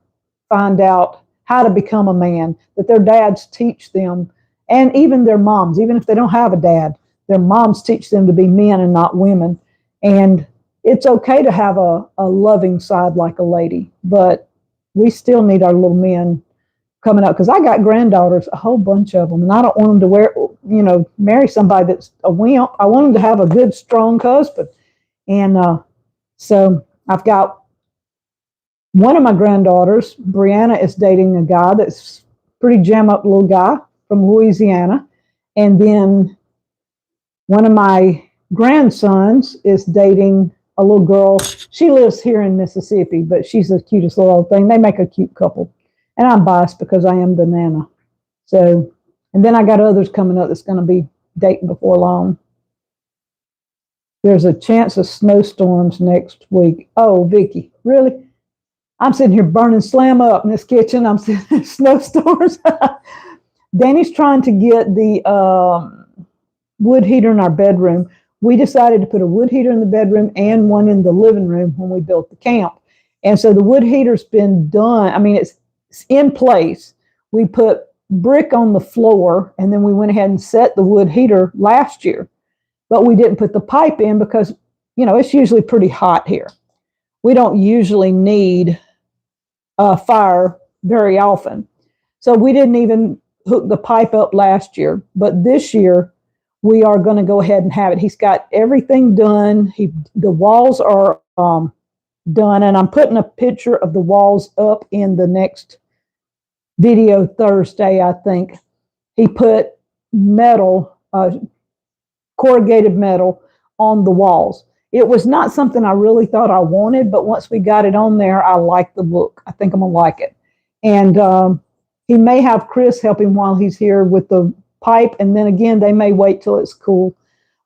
find out how to become a man, that their dads teach them, and even their moms, even if they don't have a dad, their moms teach them to be men and not women. And it's okay to have a loving side like a lady, but we still need our little men coming up, because I got granddaughters, a whole bunch of them, and I don't want them to marry somebody that's a wimp. I want them to have a good, strong husband. And so I've got one of my granddaughters, Brianna, is dating a guy that's pretty jam up little guy from Louisiana. And then one of my grandsons is dating a little girl. She lives here in Mississippi, but she's the cutest little old thing. They make a cute couple. And I'm biased because I am the nana. So, and then I got others coming up that's going to be dating before long. There's a chance of snowstorms next week. Oh, Vicky, really? I'm sitting here burning slam up in this kitchen. I'm sitting in snowstorms. Danny's trying to get the wood heater in our bedroom. We decided to put a wood heater in the bedroom and one in the living room when we built the camp. And so the wood heater's been done. I mean, it's in place. We put brick on the floor, and then we went ahead and set the wood heater last year. But we didn't put the pipe in because, it's usually pretty hot here. We don't usually need a fire very often. So we didn't even hook the pipe up last year. But this year, we are going to go ahead and have it. He's got everything done. The walls are done, and I'm putting a picture of the walls up in the next video Thursday, I think. He put metal, corrugated metal on the walls. It was not something I really thought I wanted, but once we got it on there, I like the look. I think I'm going to like it. And he may have Chris help him while he's here with the pipe, and then again, they may wait till it's cool.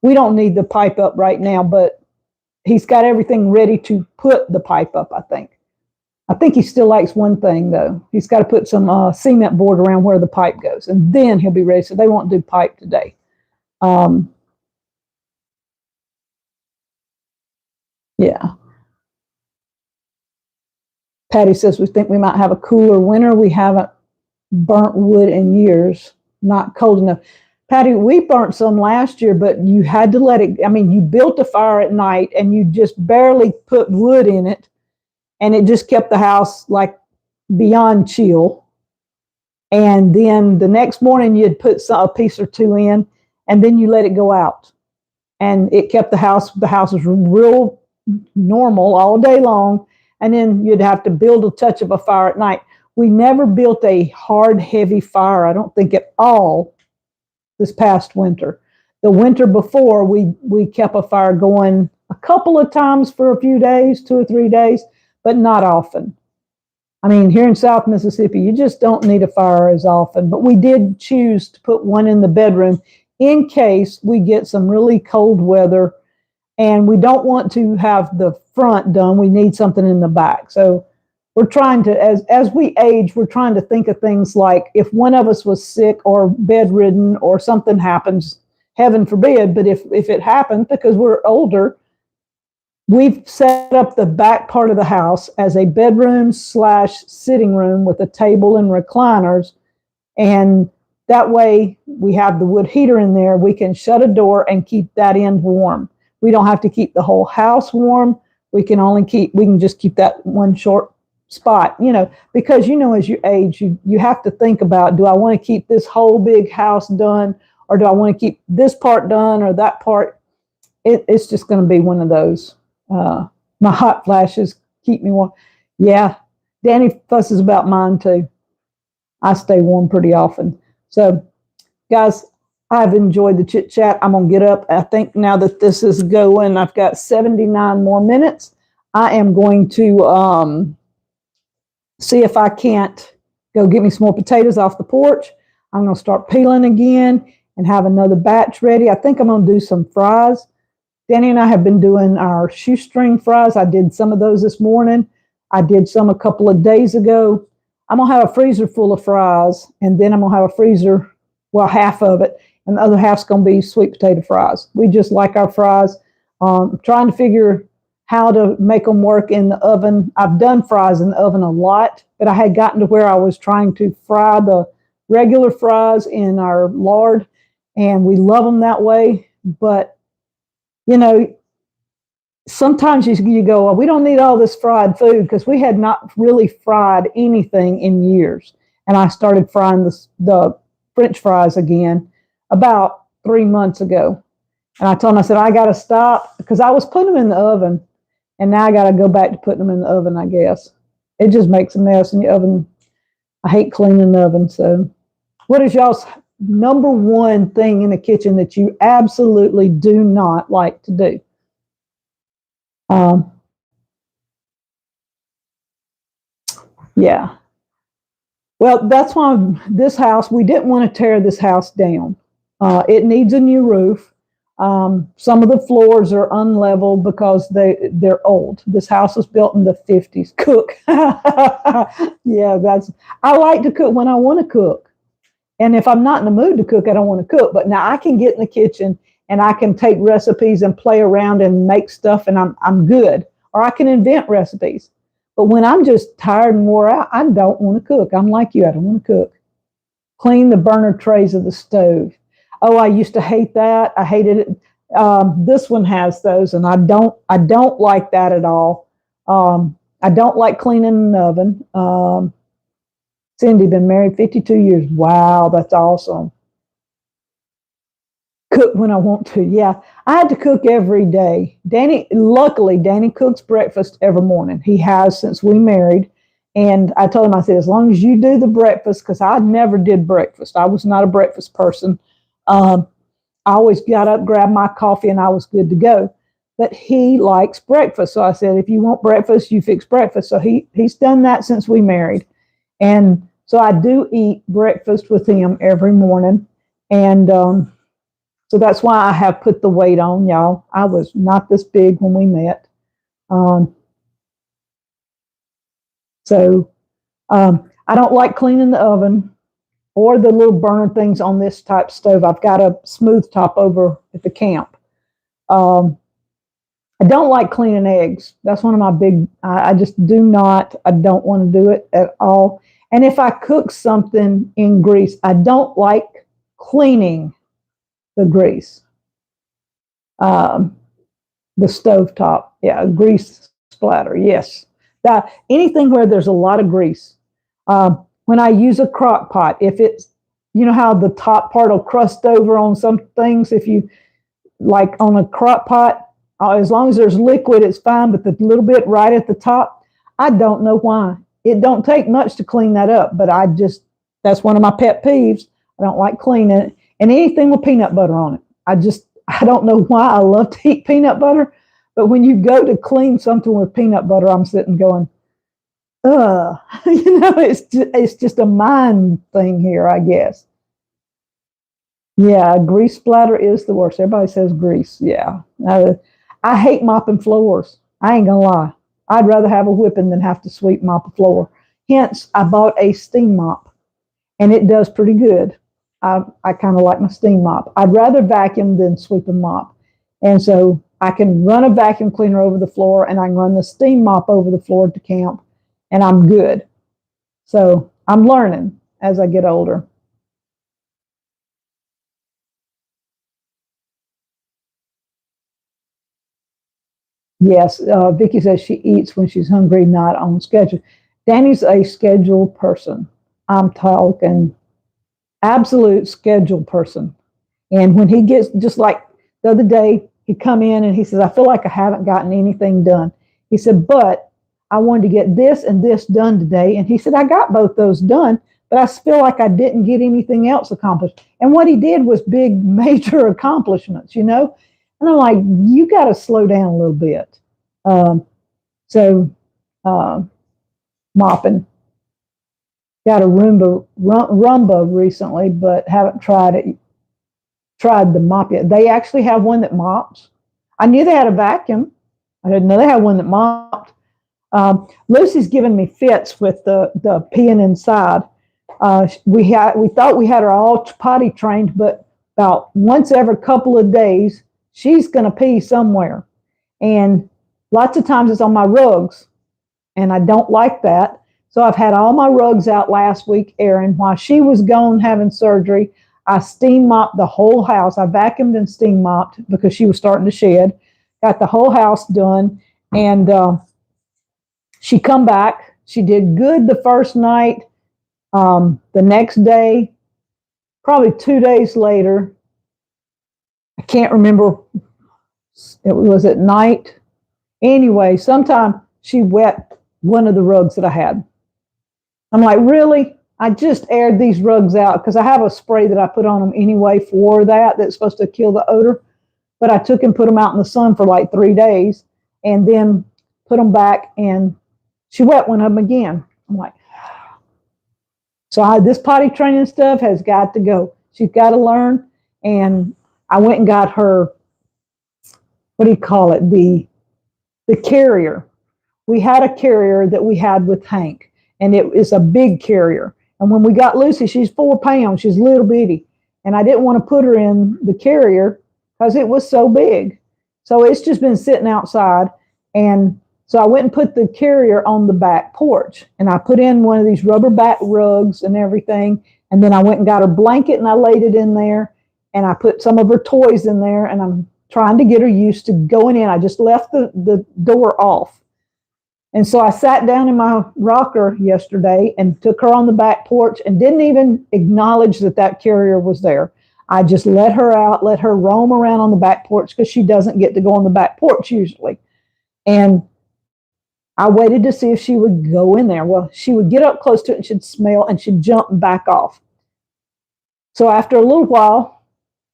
We don't need the pipe up right now, but he's got everything ready to put the pipe up, I think. I think he still likes one thing, though. He's got to put some cement board around where the pipe goes, and then he'll be ready. So they won't do pipe today. Yeah. Patty says we think we might have a cooler winter. We haven't burnt wood in years. Not cold enough. Patty, we burnt some last year, but you had to let it. I mean, you built a fire at night, and you just barely put wood in it. And it just kept the house like beyond chill. And then the next morning you'd put a piece or two in, and then you let it go out. And it kept the house was real normal all day long. And then you'd have to build a touch of a fire at night. We never built a hard, heavy fire, I don't think at all, this past winter. The winter before, we kept a fire going a couple of times for a few days, 2 or 3 days, but not often. I mean, here in South Mississippi, you just don't need a fire as often. But we did choose to put one in the bedroom in case we get some really cold weather, and we don't want to have the front done. We need something in the back. So we're trying to, as we age, we're trying to think of things like if one of us was sick or bedridden or something happens, heaven forbid, but if it happens because we're older, we've set up the back part of the house as a bedroom / sitting room with a table and recliners. And that way we have the wood heater in there. We can shut a door and keep that end warm. We don't have to keep the whole house warm. We can just keep that one short spot, because, as you age, you have to think about, do I want to keep this whole big house done, or do I want to keep this part done or that part? It's just going to be one of those. My hot flashes keep me warm. Yeah, Danny fusses about mine too. I stay warm pretty often. So, guys, I've enjoyed the chit chat. I'm going to get up. I think now that this is going, I've got 79 more minutes. I am going to see if I can't go get me some more potatoes off the porch. I'm going to start peeling again and have another batch ready. I think I'm going to do some fries. Danny and I have been doing our shoestring fries. I did some of those this morning. I did some a couple of days ago. I'm going to have a freezer full of fries, and then I'm going to have a freezer, well, half of it, and the other half's going to be sweet potato fries. We just like our fries. Trying to figure how to make them work in the oven. I've done fries in the oven a lot, but I had gotten to where I was trying to fry the regular fries in our lard, and we love them that way. But, you know, sometimes you go, well, we don't need all this fried food, because we had not really fried anything in years. And I started frying the French fries again about 3 months ago. And I told him, I said, I got to stop, because I was putting them in the oven, and now I got to go back to putting them in the oven, I guess. It just makes a mess in the oven. I hate cleaning the oven. So what is y'all's number one thing in the kitchen that you absolutely do not like to do? Yeah. Well, that's why this house, we didn't want to tear this house down. It needs a new roof. Some of the floors are unlevel because they're old. This house was built in the 50s. Cook. Yeah, I like to cook when I want to cook. And if I'm not in the mood to cook, I don't want to cook. But now I can get in the kitchen and I can take recipes and play around and make stuff, and I'm good. Or I can invent recipes. But when I'm just tired and wore out, I don't want to cook. I'm like you, I don't want to cook. Clean the burner trays of the stove. Oh, I used to hate that. I hated it. This one has those, and I don't like that at all. I don't like cleaning an oven. Cindy, been married 52 years. Wow, that's awesome. Cook when I want to. Yeah, I had to cook every day. Luckily, Danny cooks breakfast every morning. He has since we married. And I told him, I said, as long as you do the breakfast, because I never did breakfast. I was not a breakfast person. I always got up, grabbed my coffee, and I was good to go. But he likes breakfast. So I said, if you want breakfast, you fix breakfast. So he's done that since we married. And so I do eat breakfast with him every morning. And so that's why I have put the weight on, y'all. I was not this big when we met. I don't like cleaning the oven or the little burner things on this type stove. I've got a smooth top over at the camp. I don't like cleaning eggs. That's one of my I just do not, I don't want to do it at all. And if I cook something in grease, I don't like cleaning the grease. The stovetop, yeah, grease splatter, yes. Anything where there's a lot of grease. When I use a crock pot, if it's, you know how the top part will crust over on some things, if you, like on a crock pot, as long as there's liquid, it's fine, but the little bit right at the top, I don't know why. It don't take much to clean that up, but that's one of my pet peeves. I don't like cleaning it. And anything with peanut butter on it. I don't know why I love to eat peanut butter, but when you go to clean something with peanut butter, I'm sitting going, it's just a mind thing here, I guess. Yeah, grease splatter is the worst. Everybody says grease. Yeah. I hate mopping floors. I ain't gonna lie. I'd rather have a whipping than have to sweep mop a floor. Hence, I bought a steam mop, and it does pretty good. I kind of like my steam mop. I'd rather vacuum than sweep and mop. And so I can run a vacuum cleaner over the floor, and I can run the steam mop over the floor to camp, and I'm good. So I'm learning as I get older. Yes, Vicki says she eats when she's hungry, not on schedule. Danny's a schedule person. I'm talking absolute schedule person. And when he gets, just like the other day, he come in and he says, I feel like I haven't gotten anything done. He said, but I wanted to get this and this done today. And he said, I got both those done, but I feel like I didn't get anything else accomplished. And what he did was big, major accomplishments, And I'm like, you got to slow down a little bit. So mopping. Got a Roomba recently, but haven't tried the mop yet. They actually have one that mops. I knew they had a vacuum. I didn't know they had one that mopped. Lucy's giving me fits with the peeing inside. We thought we had her all potty trained, but about once every couple of days, she's going to pee somewhere. And lots of times it's on my rugs, and I don't like that. So I've had all my rugs out last week airing. While she was gone having surgery, I steam mopped the whole house. I vacuumed and steam mopped because she was starting to shed. Got the whole house done. And she come back. She did good the first night. The next day, probably 2 days later, I can't remember. It was at night. Anyway, sometime she wet one of the rugs that I had. I'm like, really? I just aired these rugs out because I have a spray that I put on them anyway for that's supposed to kill the odor. But I took and put them out in the sun for like 3 days and then put them back, and she wet one of them again. I'm like, so this potty training stuff has got to go. She's got to learn. And I went and got her, what do you call it? The carrier. We had a carrier that we had with Hank, and it is a big carrier. And when we got Lucy, she's 4 pounds. She's little bitty. And I didn't want to put her in the carrier because it was so big. So it's just been sitting outside. And so I went and put the carrier on the back porch. And I put in one of these rubber back rugs and everything. And then I went and got her blanket and I laid it in there. And I put some of her toys in there. And I'm trying to get her used to going in. I just left the door off. And so I sat down in my rocker yesterday and took her on the back porch and didn't even acknowledge that carrier was there. I just let her out, let her roam around on the back porch because she doesn't get to go on the back porch usually. And I waited to see if she would go in there. Well, she would get up close to it and she'd smell and she'd jump back off. So after a little while,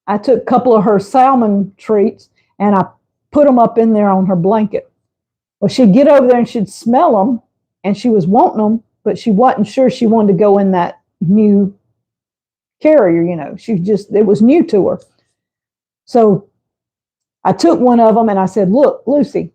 I took a couple of her salmon treats and I put them up in there on her blanket. Well, she'd get over there and she'd smell them, and she was wanting them, but she wasn't sure she wanted to go in that new carrier, it was new to her. So I took one of them and I said, look, Lucy,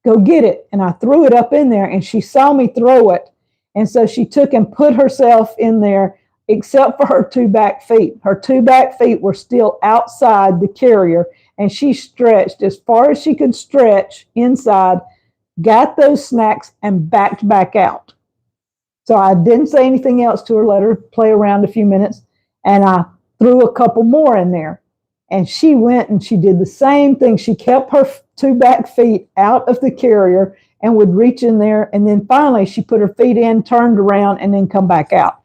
go get it. And I threw it up in there, and she saw me throw it. And so she took and put herself in there, except for her 2 back feet. Her 2 back feet were still outside the carrier, and she stretched as far as she could stretch inside, got those snacks, and backed back out. So I didn't say anything else to her, let her play around a few minutes, and I threw a couple more in there. And she went and she did the same thing. She kept her 2 back feet out of the carrier and would reach in there, and then finally she put her feet in, turned around, and then come back out.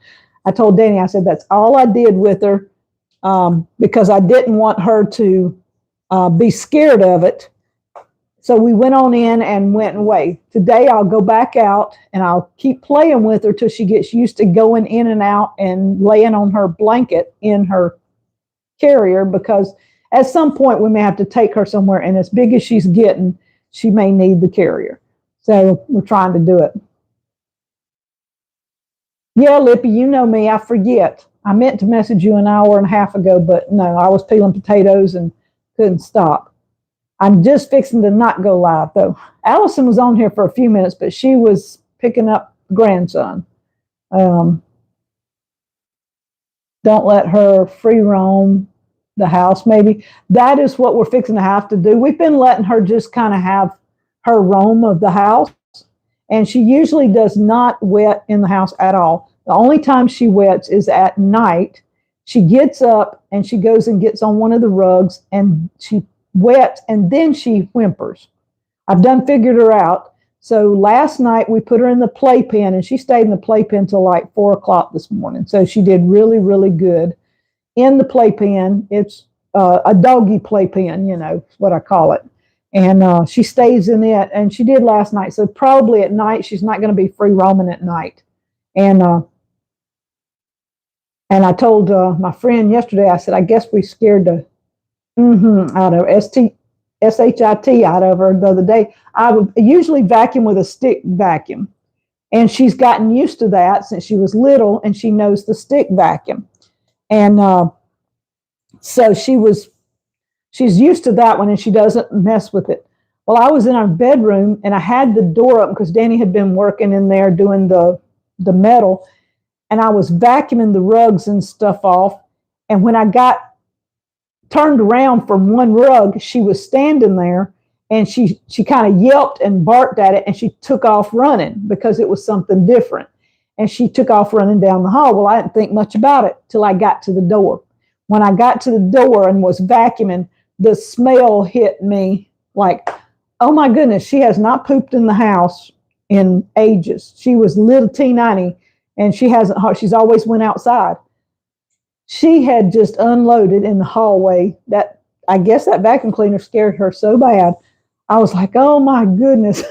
I told Danny, I said, that's all I did with her because I didn't want her to be scared of it. So we went on in and went away. Today I'll go back out and I'll keep playing with her till she gets used to going in and out and laying on her blanket in her carrier, because at some point we may have to take her somewhere, and as big as she's getting, she may need the carrier. So we're trying to do it. Yeah, Lippy, you know me, I forget. I meant to message you an hour and a half ago, but no, I was peeling potatoes and couldn't stop. I'm just fixing to not go live, though. Allison was on here for a few minutes, but she was picking up grandson. Don't let her free roam the house, maybe. That is what we're fixing to have to do. We've been letting her just kind of have her roam of the house, and she usually does not wet in the house at all. The only time she wets is at night. She gets up and she goes and gets on one of the rugs and she wets, and then she whimpers. I've done figured her out. So last night we put her in the playpen, and she stayed in the playpen till like 4 o'clock this morning. So she did really, really good in the playpen. It's a doggy playpen, is what I call it. And she stays in it, and she did last night. So probably at night she's not going to be free roaming at night. And I told my friend yesterday, I said, I guess we scared the out of shit out of her the other day. I would usually vacuum with a stick vacuum. And she's gotten used to that since she was little, and she knows the stick vacuum. And so she's used to that one, and she doesn't mess with it. Well, I was in our bedroom, and I had the door open because Danny had been working in there doing the metal, and I was vacuuming the rugs and stuff off. And when I got turned around from one rug, she was standing there, and she kind of yelped and barked at it, and she took off running because it was something different. And she took off running down the hall. Well, I didn't think much about it till I got to the door. When I got to the door and was vacuuming, the smell hit me like, oh my goodness, she has not pooped in the house in ages. She was little teeny, and she's always went outside. She had just unloaded in the hallway. That, I guess that vacuum cleaner scared her so bad. I was like, oh my goodness.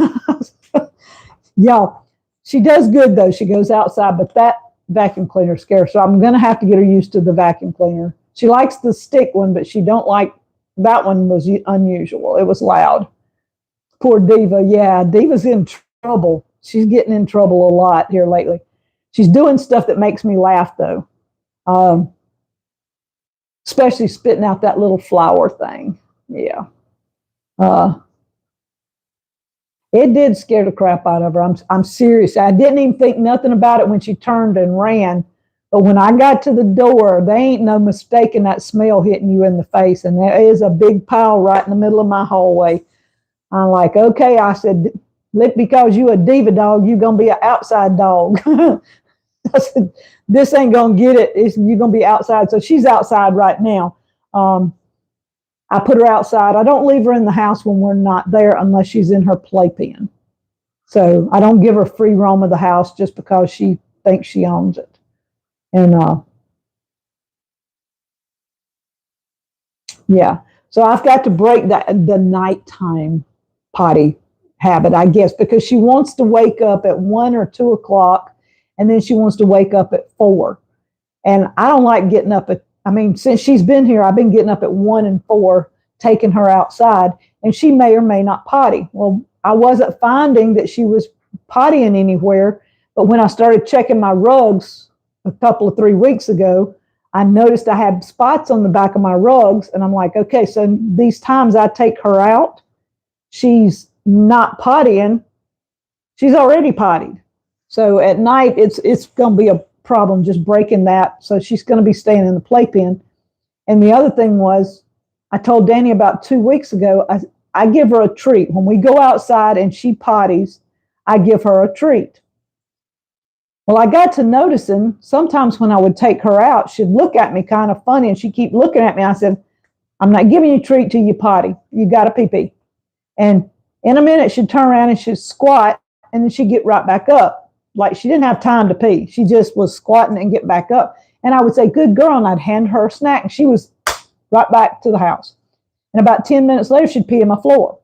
Y'all, she does good though. She goes outside, but that vacuum cleaner scares her. So I'm going to have to get her used to the vacuum cleaner. She likes the stick one, but she don't like, that one was unusual. It was loud. Poor Diva. Yeah, Diva's in trouble. She's getting in trouble a lot here lately. She's doing stuff that makes me laugh though. Especially spitting out that little flower thing. Yeah. It did scare the crap out of her. I'm serious. I didn't even think nothing about it when she turned and ran. But when I got to the door, there ain't no mistaking that smell hitting you in the face. And there is a big pile right in the middle of my hallway. I'm like, okay, I said, because you a diva dog, you going to be an outside dog. I said, this ain't going to get it. You're going to be outside. So she's outside right now. I put her outside. I don't leave her in the house when we're not there unless she's in her playpen. So I don't give her free roam of the house just because she thinks she owns it. And yeah, so I've got to break the nighttime potty habit, I guess, because she wants to wake up at 1 or 2 o'clock, and then she wants to wake up at 4. And I don't like getting up since she's been here, I've been getting up at 1 and 4, taking her outside, and she may or may not potty. Well, I wasn't finding that she was pottying anywhere, but when I started checking my rugs a couple of 3 weeks ago, I noticed I had spots on the back of my rugs, and I'm like, okay, so these times I take her out, she's not pottying. She's already pottied. So at night, it's going to be a problem just breaking that. So she's going to be staying in the playpen. And the other thing was, I told Danny about 2 weeks ago, I give her a treat. When we go outside and she potties, I give her a treat. Well, I got to noticing sometimes when I would take her out, she'd look at me kind of funny, and she'd keep looking at me. I said, I'm not giving you a treat till you potty. You got to pee-pee. And in a minute, she'd turn around and she'd squat, and then she'd get right back up. Like she didn't have time to pee. She just was squatting and get back up. And I would say, good girl, and I'd hand her a snack, and she was right back to the house. And about 10 minutes later, she'd pee on my floor.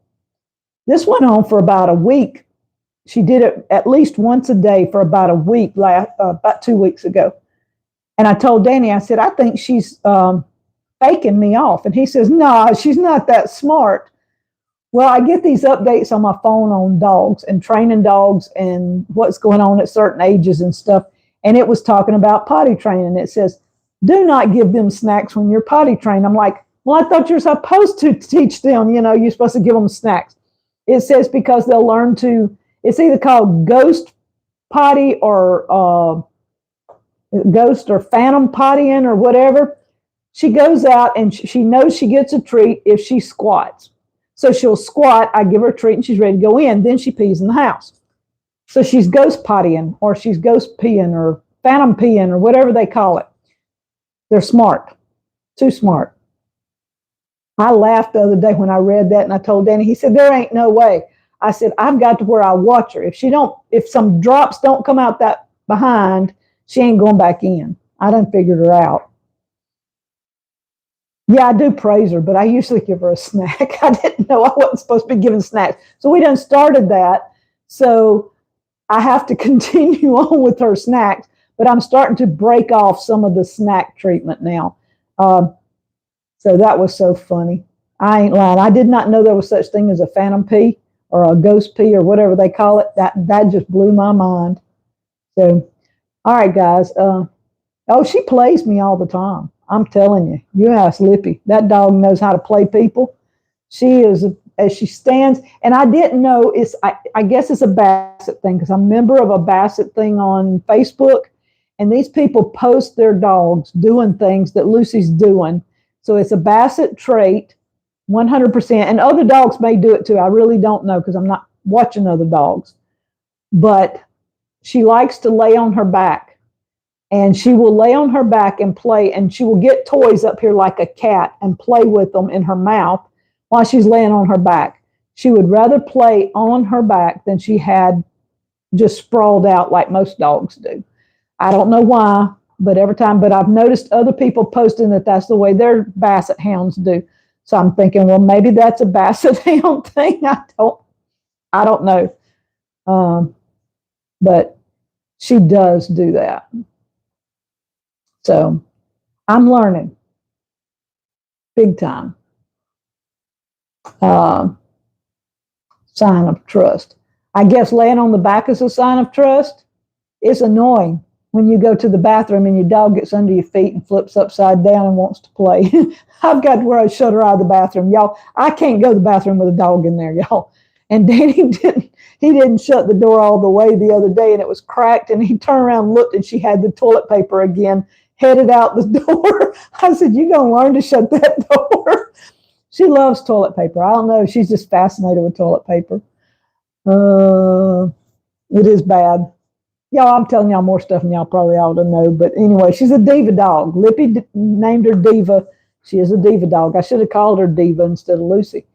This went on for about a week. She did it at least once a day for about a week, about 2 weeks ago. And I told Danny, I said, I think she's faking me off. And he says, no, she's not that smart. Well, I get these updates on my phone on dogs and training dogs and what's going on at certain ages and stuff. And it was talking about potty training. It says, do not give them snacks when you're potty trained. I'm like, well, I thought you're supposed to teach them, you're supposed to give them snacks. It says because they'll learn to, it's either called ghost potty or ghost or phantom pottying or whatever. She goes out and she knows she gets a treat if she squats. So she'll squat, I give her a treat, and she's ready to go in. Then she pees in the house. So she's ghost pottying, or she's ghost peeing, or phantom peeing, or whatever they call it. They're smart, too smart. I laughed the other day when I read that, and I told Danny, he said, there ain't no way. I said, I've got to where I watch her. If some drops don't come out that behind, she ain't going back in. I done figured her out. Yeah, I do praise her, but I usually give her a snack. I didn't know I wasn't supposed to be giving snacks. So we done started that. So I have to continue on with her snacks, but I'm starting to break off some of the snack treatment now. So that was so funny. I ain't lying. I did not know there was such thing as a phantom pea or a ghost pea or whatever they call it. That just blew my mind. So, all right, guys. Oh, she plays me all the time. I'm telling you. You ask Lippy. That dog knows how to play people. She is, as she stands, and I didn't know I guess it's a Basset thing because I'm a member of a Basset thing on Facebook, and these people post their dogs doing things that Lucy's doing. So it's a Basset trait, 100%. And other dogs may do it too. I really don't know because I'm not watching other dogs. But she likes to lay on her back. And she will lay on her back and play, and she will get toys up here like a cat and play with them in her mouth while she's laying on her back. She would rather play on her back than she had just sprawled out like most dogs do. I don't know why, but I've noticed other people posting that that's the way their Basset hounds do. So I'm thinking, well, maybe that's a Basset hound thing. I don't know. But she does do that. So I'm learning big time. Sign of trust. I guess laying on the back is a sign of trust. It's annoying when you go to the bathroom and your dog gets under your feet and flips upside down and wants to play. I've got to where I shut her out of the bathroom. Y'all, I can't go to the bathroom with a dog in there, y'all. And Danny didn't shut the door all the way the other day, and it was cracked, and he turned around and looked, and she had the toilet paper again headed out the door. I said, you're going to learn to shut that door. She loves toilet paper. I don't know. She's just fascinated with toilet paper. It is bad. Y'all, I'm telling y'all more stuff than y'all probably ought to know. But anyway, she's a diva dog. Lippy named her Diva. She is a diva dog. I should have called her Diva instead of Lucy.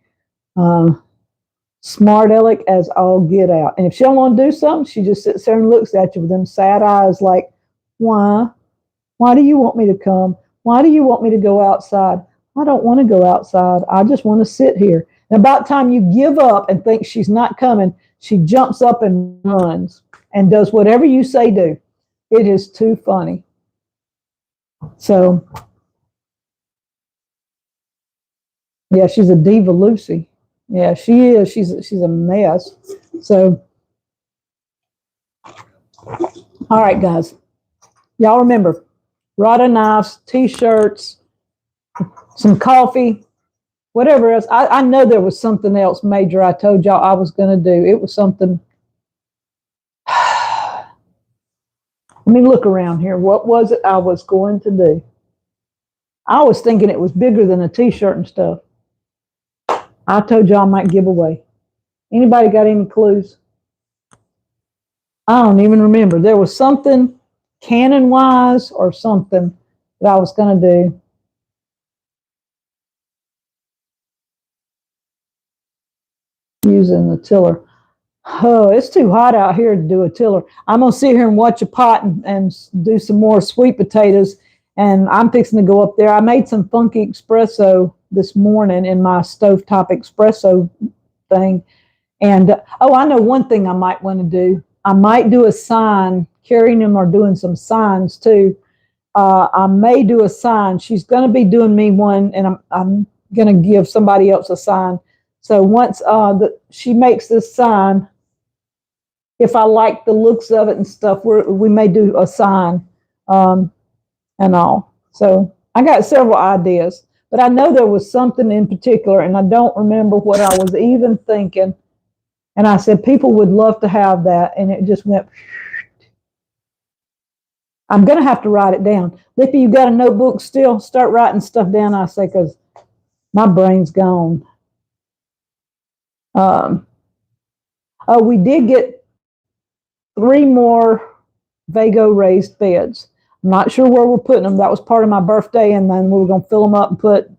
Smart aleck as all get out. And if she don't want to do something, she just sits there and looks at you with them sad eyes like, why? Why do you want me to come? Why do you want me to go outside? I don't want to go outside. I just want to sit here. And about time you give up and think she's not coming, she jumps up and runs and does whatever you say do. It is too funny. So, yeah, she's a diva Lucy. Yeah, she is. She's a mess. So, all right, guys. Y'all remember, rod of knives, T-shirts, some coffee, whatever else. I know there was something else major I told y'all I was going to do. It was something. Let me look around here. What was it I was going to do? I was thinking it was bigger than a T-shirt and stuff. I told y'all I might give away. Anybody got any clues? I don't even remember. There was something Canon-wise or something that I was going to do. Using the tiller. Oh, it's too hot out here to do a tiller. I'm going to sit here and watch a pot and do some more sweet potatoes. And I'm fixing to go up there. I made some funky espresso this morning in my stovetop espresso thing. And, oh, I know one thing I might want to do. I might do a sign, carrying them or doing some signs too. I may do a sign. She's going to be doing me one, and I'm going to give somebody else a sign. So once she makes this sign, if I like the looks of it and stuff, we may do a sign and all. So I got several ideas, but I know there was something in particular, and I don't remember what I was even thinking. And I said, people would love to have that, and it just went. I'm going to have to write it down. Lippy, you got a notebook still? Start writing stuff down, I say, because my brain's gone. Oh, we did get 3 more Vego raised beds. I'm not sure where we're putting them. That was part of my birthday, and then we were going to fill them up and put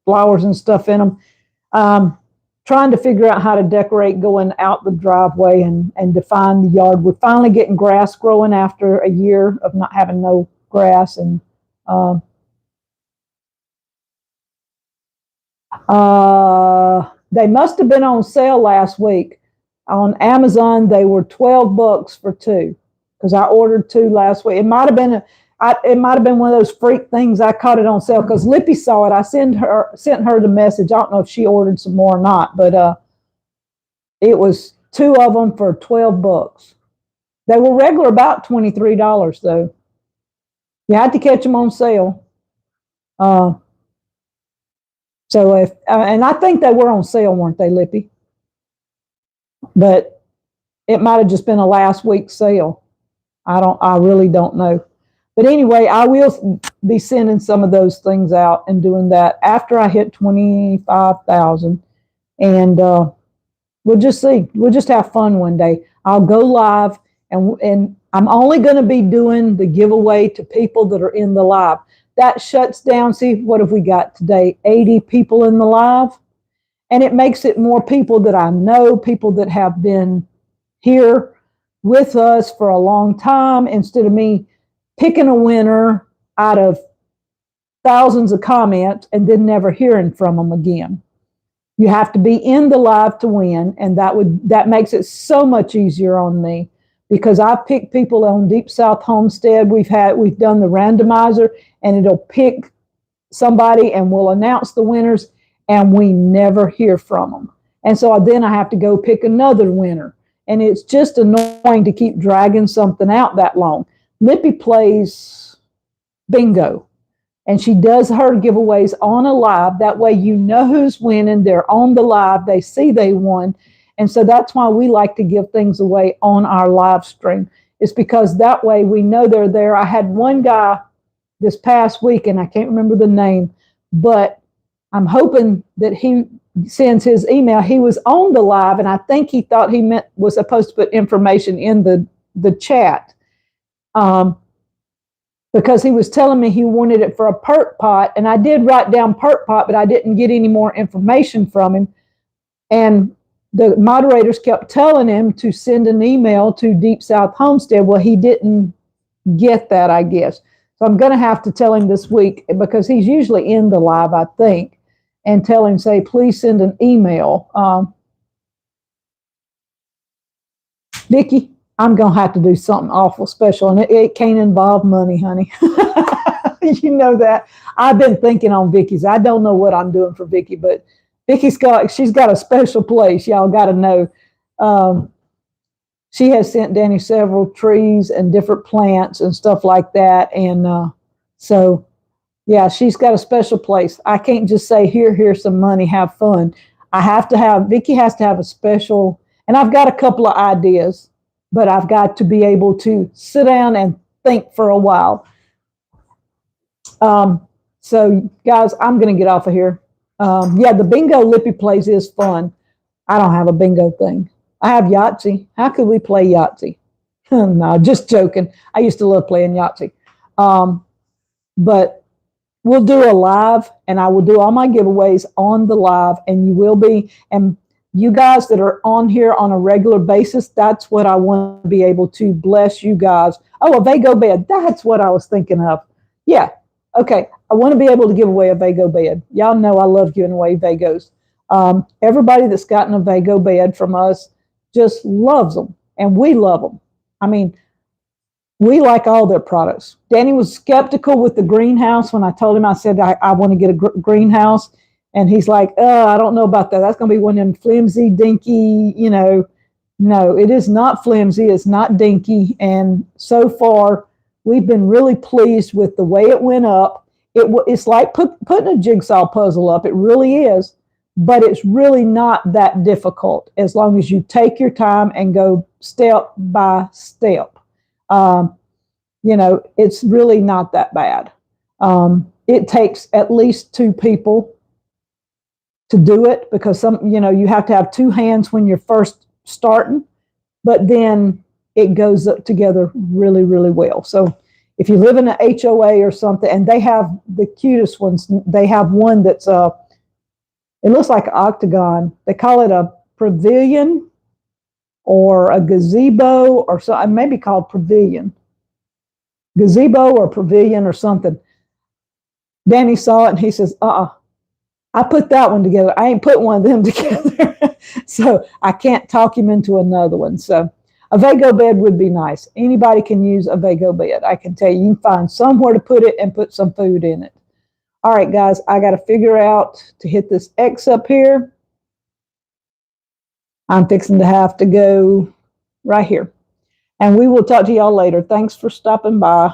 flowers and stuff in them. Trying to figure out how to decorate going out the driveway and define the yard. We're finally getting grass growing after a year of not having no grass. And they must have been on sale last week. On Amazon, they were $12 for 2 because I ordered 2 last week. It might have been It might have been one of those freak things. I caught it on sale because Lippy saw it. I sent her the message. I don't know if she ordered some more or not, but it was 2 of them for $12. They were regular about $23 though. You had to catch them on sale. So if and I think they were on sale, weren't they, Lippy? But it might have just been a last week sale. I really don't know. But anyway, I will be sending some of those things out and doing that after I hit 25,000. And we'll just see. We'll just have fun one day. I'll go live, and I'm only going to be doing the giveaway to people that are in the live. That shuts down. See, what have we got today? 80 people in the live. And it makes it more people that I know, people that have been here with us for a long time, instead of me picking a winner out of thousands of comments and then never hearing from them again. You have to be in the live to win, and that makes it so much easier on me, because I've picked people on Deep South Homestead. We've done the randomizer, and it'll pick somebody and we'll announce the winners, and we never hear from them. And so then I have to go pick another winner, and it's just annoying to keep dragging something out that long. Lippy plays bingo, and she does her giveaways on a live. That way you know who's winning. They're on the live. They see they won. And so that's why we like to give things away on our live stream. It's because that way we know they're there. I had one guy this past week, and I can't remember the name, but I'm hoping that he sends his email. He was on the live, and I think he thought he was supposed to put information in the chat. Because he was telling me he wanted it for a perk pot, and I did write down perk pot, but I didn't get any more information from him. And the moderators kept telling him to send an email to Deep South Homestead. Well, he didn't get that, I guess. So I'm going to have to tell him this week, because he's usually in the live, I think, and tell him, say, please send an email. Vicki, I'm going to have to do something awful special, and it can't involve money, honey. You know that. I've been thinking on Vicky's. I don't know what I'm doing for Vicky, but she's got a special place. Y'all got to know. She has sent Danny several trees and different plants and stuff like that. And so, yeah, she's got a special place. I can't just say, here's some money, have fun. Vicky has to have a special, and I've got a couple of ideas, but I've got to be able to sit down and think for a while. So guys, I'm going to get off of here. Yeah, the bingo Lippy plays is fun. I don't have a bingo thing. I have Yahtzee. How could we play Yahtzee? No, just joking. I used to love playing Yahtzee. But we'll do a live, and I will do all my giveaways on the live, and you will be, and you guys that are on here on a regular basis, that's what I want to be able to bless you guys. Oh, a Vego bed. That's what I was thinking of. Yeah. Okay. I want to be able to give away a Vego bed. Y'all know I love giving away Vegos. Everybody that's gotten a Vego bed from us just loves them, and we love them. I mean, we like all their products. Danny was skeptical with the greenhouse when I told him, I said, I want to get a greenhouse. And he's like, I don't know about that. That's going to be one of them flimsy, dinky, No, it is not flimsy. It's not dinky. And so far, we've been really pleased with the way it went up. It's like putting a jigsaw puzzle up. It really is. But it's really not that difficult as long as you take your time and go step by step. It's really not that bad. It takes at least 2 people to do it, because you have to have 2 hands when you're first starting, but then it goes up together really, really well. So if you live in an HOA or something, and they have the cutest ones, they have one that's it looks like an octagon. They call it a pavilion or a gazebo, or so, it may be called pavilion. Gazebo or pavilion or something. Danny saw it and he says, I put that one together. I ain't put one of them together. So I can't talk him into another one. So, A Vego bed would be nice. Anybody can use a Vego bed. I can tell you, you can find somewhere to put it and put some food in it. All right, guys, I got to figure out to hit this X up here. I'm fixing to have to go right here. And we will talk to y'all later. Thanks for stopping by.